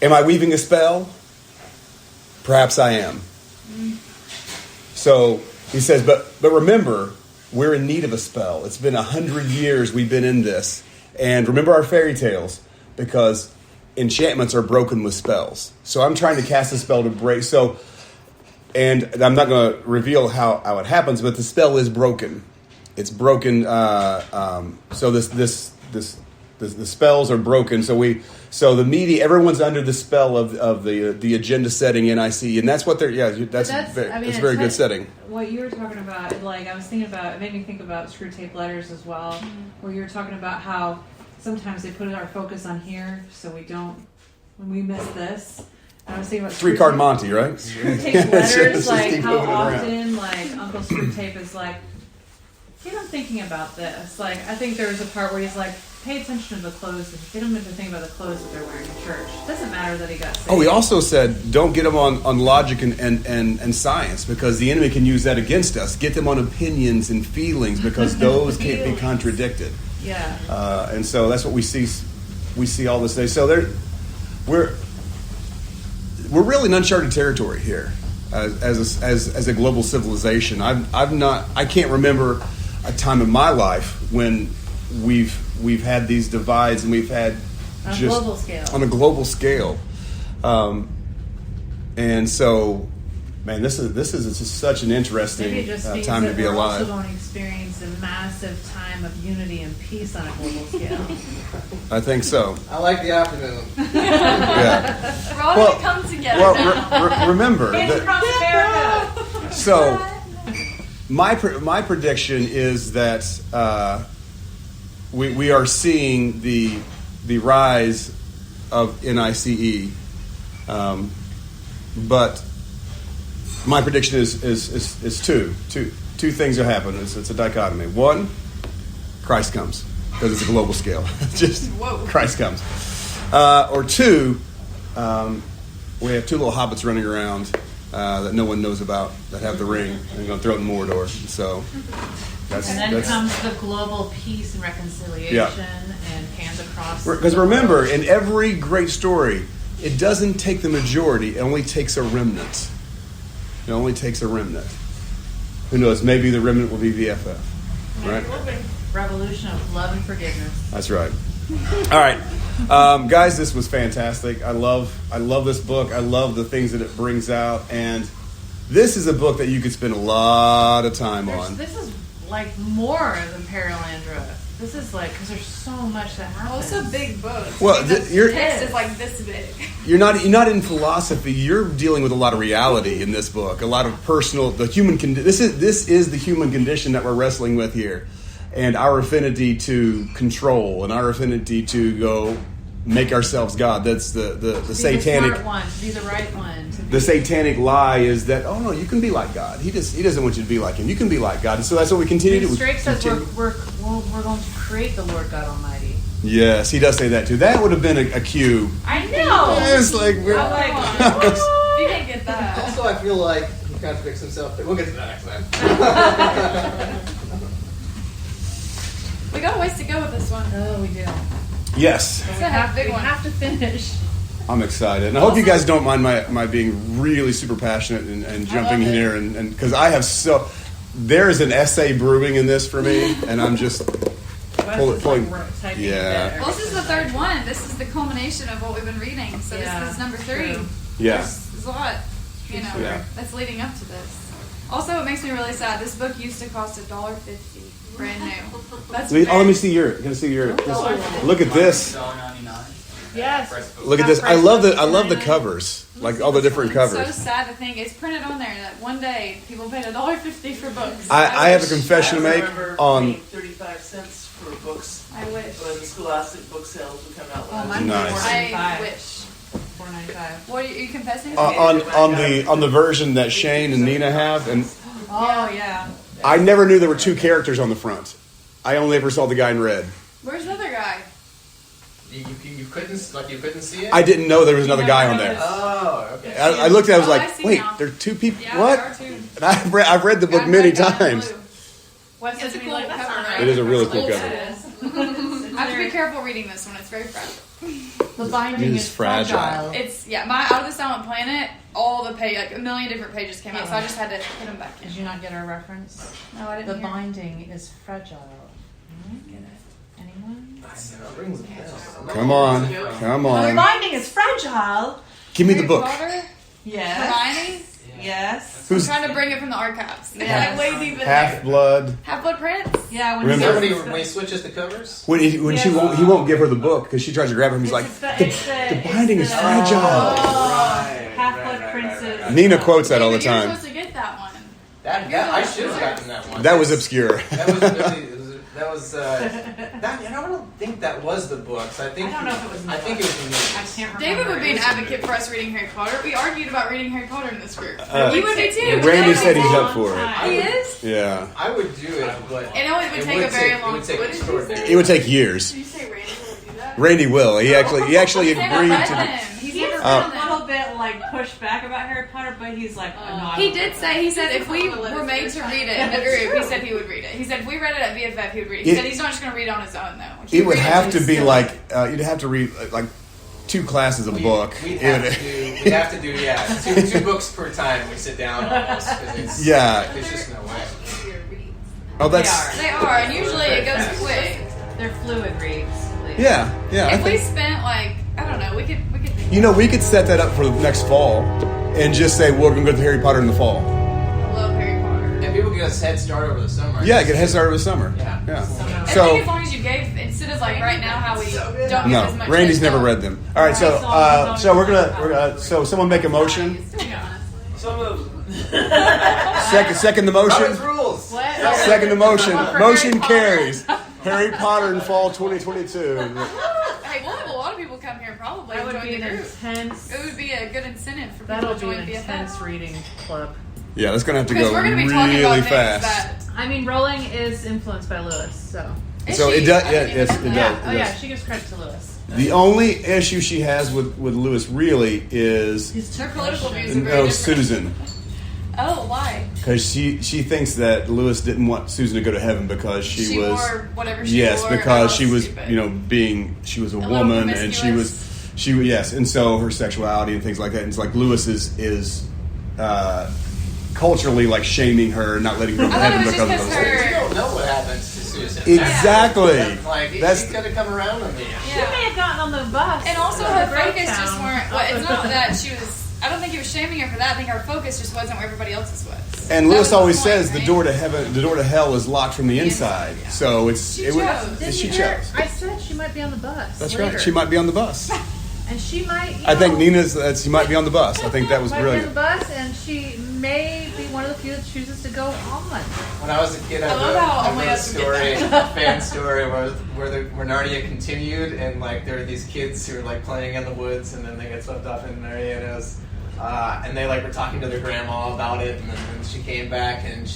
"Am I weaving a spell? Perhaps I am." So he says, but remember, we're in need of a spell. It's been 100 years we've been in this, and remember our fairy tales, because enchantments are broken with spells. So I'm trying to cast a spell to break. And I'm not going to reveal how it happens, but the spell is broken. It's broken. So the spells are broken. So the media, everyone's under the spell of the agenda setting in IC, and that's what they're. Yeah, that's a very good setting.
What you were talking about, like I was thinking about, it made me think about Screw Tape Letters as well, where you were talking about how sometimes they put our focus on here, so when we miss this. I was thinking about
Three-card Monty, right?
Screw Tape Letters,
Just
like
keep
how
moving it around.
often, like Uncle Screw Tape is like, get them thinking about this. Like, I think there was a part where he's like, pay attention to the clothes, get them to think about the clothes that they're wearing in church. It doesn't matter that he got saved.
Oh, he also said, don't get them on logic and science, because the enemy can use that against us. Get them on opinions and feelings, because those can't be contradicted.
Yeah.
And so that's what we see. We see all this day. So we're really in uncharted territory here as a global civilization. I can't remember a time in my life when we've had these divides, and we've had
on a global scale.
And so, man, this is just such an interesting
Maybe it just means
time
that
to be
we're
alive.
also going to experience a massive time of unity and peace on a global scale.
I think so.
I like the optimism.
Yeah.
We're all going to come together.
Well, remember
Hands
that.
across America.
So, my prediction is that we are seeing the rise of NICE, but my prediction is two things will happen. It's a dichotomy. One, Christ comes, because it's a global scale. Just Christ comes. Or two, we have two little hobbits running around that no one knows about that have the ring, and they're going to throw it in Mordor. So
And then comes the global peace and reconciliation and hands across.
Because remember, in every great story, it doesn't take the majority. It only takes a remnant. It only takes a remnant. Who knows? Maybe the remnant will be VFF. Right?
Revolution of love and forgiveness.
That's right. All right. Guys, this was fantastic. I love this book. I love the things that it brings out. And this is a book that you could spend a lot of time on.
This is like more than Paralandra. This is like, because there's so much that happens.
Well, it's a big book.
Well,
the
you're-
text is like this big.
You're not in philosophy. You're dealing with a lot of reality in this book. A lot of personal, the human. This is the human condition that we're wrestling with here, and our affinity to control, and our affinity to go make ourselves God. That's the
Be
satanic.
the smart one, to be the right one.
The satanic lie is that, oh no, you can be like God. He doesn't want you to be like him. You can be like God. And so that's what we continue to do.
Drake says we're going to create the Lord God Almighty.
Yes, he does say that too. That would have been a cue.
I know.
It's like,
You can't get that.
Also, I feel like he contradicts himself. We'll get to that next time.
We got a ways to go with this one.
Oh, we do.
yes,
It's gonna have a big
We
one.
have to finish.
I'm excited. And I hope you guys don't mind my being really super passionate and jumping in here. And because I have there is an essay brewing in this for me. And I'm just pulling. Yeah.
Well, this is the third one. This is the culmination of what we've been reading. So this is number 3.
True.
Yeah.
There's a lot, that's leading up to this. Also, it makes me really sad. This book used to cost $1.50, brand new. That's
Let me see your. Can I see your? Look at this.
$1.99.
Yes.
Look at this. I love the covers. Like all the different
It's so
covers.
sad to think it's printed on there that one day people paid $1.50 for books.
I have a
wish.
confession to make
remember
on.
paying 35 cents for books
I wish.
when the Scholastic book sales would come out.
Oh,
last
mine
year.
Nice.
I wish.
$4.95.
What are you confessing?
On the version that Shane and Nina have, and
Oh yeah.
I never knew there were 2 characters on the front. I only ever saw the guy in red.
Where's the other guy?
You couldn't see it.
I didn't know there was another guy on there.
Oh, okay.
I looked at it, I was
Oh, I
like,
see
wait,
now.
there are 2 people.
Yeah,
What?
there are 2.
And I've read the book
Guy in
many
red, guy in
times.
blue.
What's
It's a
it
cool
like?
cover,
That's all
right?
It is a really cool
Old
cover.
it is. I have to be careful reading this one. It's very fragile.
The binding
It
is
is fragile.
fragile.
It's my Out of the Silent Planet. All the like a million different pages came out, so I just had to put them back in.
Did you not get our reference?
No, I
The
didn't hear.
binding is fragile.
Get it.
Anyone?
Rings a bell.
Come on.
The binding is fragile.
Give me the
Harry
book.
Potter?
Yes.
Hermione?
Yes.
Who's
I'm trying to bring it from the archives. It's
Yes.
like way deep in there.
Half-Blood?
Half-Blood Prince?
Yeah. When
Remember-
Somebody when he switches the covers.
When he won't give her the book because she tries to grab him. He's like, the binding is fragile.
Half-Blood Prince's.
Nina quotes that all the
David, you're
time.
supposed to get that one.
That I should have gotten that one.
That was obscure.
That was really. I don't think that was the books. I think.
I don't know if it was in the
I think it was in the.
I can't remember.
David would be an advocate for us reading Harry Potter. We argued about reading Harry Potter in this group. You would be too.
Randy
David-
said he's up for it.
He is?
Yeah.
I would do it, but
And it would take a very long
It would take
time.
extraordinary.
It would take years.
Did you say Randy would do that?
Randy will. He actually
He's never
agreed
read
to.
them. He's
He's
never
been
read
a
them.
little bit like pushed back about Harry Potter, but he's like, no, I
He
don't
did
know.
say, he said if we were made to read it in the group, he said he would read it. He said if we read it at BFF, he would read it. He said he's not just going to read it on his own, though.
It would have to be like you'd have to read like 2 classes of book.
We'd have to do two books per time we sit down almost. 'Cause it's,
Yeah.
There's just no way.
Oh, that's
They are, and usually it goes quick.
They're fluid reads.
yeah. I
If we
think
spent like, I don't know, we could think
we could set that up for the next fall and just say we're going to go to Harry Potter in the fall.
I love Harry Potter.
And people get us head start over the summer.
Yeah, get a head start over the summer.
Yeah.
I think
So
as long as you gave, instead of like right now how we don't give as
no,
much
Randy's
head
never
start.
read them. All right, so we're gonna so someone make a motion.
Some of
Second the motion.
Robert's rules.
What?
Second the motion.
For
Motion
Harry Potter.
carries. Harry Potter in fall 2022.
Hey, we'll have a lot of people come here and probably
That would
join
be
the
an
group.
intense.
It would be a good incentive for people
That'll
to
be
join
an
BFF.
intense reading club.
Yeah, that's gonna have to
Because
go
we're going to be talking about
really
things
fast.
that...
I mean, Rowling is influenced by Lewis, so.
Is
So
she?
it does.
I
Yeah,
didn't
yes,
even
it
know
does.
that.
Oh
it
yeah,
does.
she gives credit to Lewis.
The only issue she has with Lewis really is
Her political views are very
no
different.
Susan,
Oh, why?
because she thinks that Lewis didn't want Susan to go to heaven because she was
wore whatever she
yes
wore.
because
and
she
that
was
stupid.
she was a
little
woman and she
promiscuous.
yes, and so her sexuality and things like that. And it's like Lewis is culturally like shaming her, not letting her go to
I thought it
heaven
was
because
just
of those
because
things.
You don't know what happens to Susan.
Exactly.
Like
That's
she's gonna come around on me.
She may have gotten on the bus.
And also
to
her
the
focus
Gravetown.
just weren't... Well, it's not that she was... I don't think he was shaming her for that. I think her focus just wasn't where everybody else's was.
and
That
Lewis
was the
always
point,
says
right?
the door to hell is locked from the inside.
Yeah.
So it's
She
it would-
chose.
Didn't
she
you hear?
chose.
I said she might be on the bus.
That's
later.
right. She might be on the bus.
And she might.
I think she might be on the bus. I think that was
might be on
brilliant.
the bus, and she may be one of the few that chooses to go on.
When I was a kid, I
love how only
wrote a
us would
story,
get
a fan story, where Narnia continued, and like there were these kids who were like playing in the woods, and then they get swept off in Narnia, and it was, and they like were talking to their grandma about it, and then she came back, and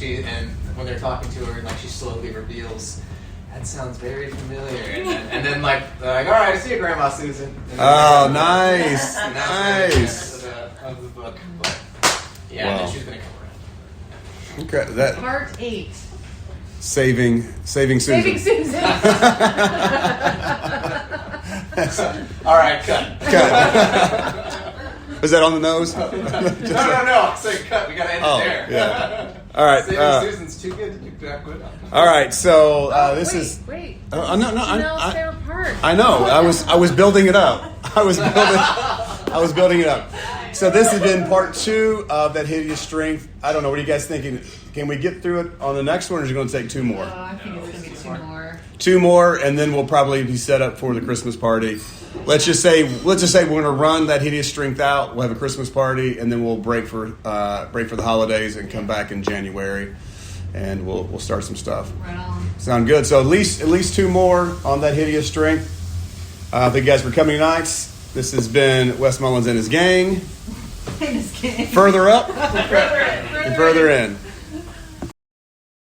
when they're talking to her, like she slowly reveals, that sounds very familiar, and then like they're like, all right, I see you, Grandma Susan.
Oh, nice,
And that's
nice.
the end of the book, but yeah,
Wow.
and then she's gonna come around.
Okay, that
Part 8.
saving Susan.
Saving Susan.
All right, cut.
Was that on the nose?
No. I said cut. We gotta end
Oh,
it there.
yeah. All right.
Saving Susan's too good to keep that good.
All right. So this
wait,
is.
Wait.
No.
Janelle's favorite part.
I know. I was building it up. I was building it up. So this has been part 2 of that hideous strength. I don't know. What are you guys thinking? Can we get through it on the next one, or is it going to take 2 more?
I think it's going to be 2 more.
2 more, and then we'll probably be set up for the Christmas party. Let's just say we're going to run that hideous strength out. We'll have a Christmas party, and then we'll break for the holidays and come back in January, and we'll start some stuff.
Right on.
Sound good? So at least 2 more on that hideous strength. Thank you guys for coming tonight. This has been Wes Mullins and his gang.
This game.
Further up and further in.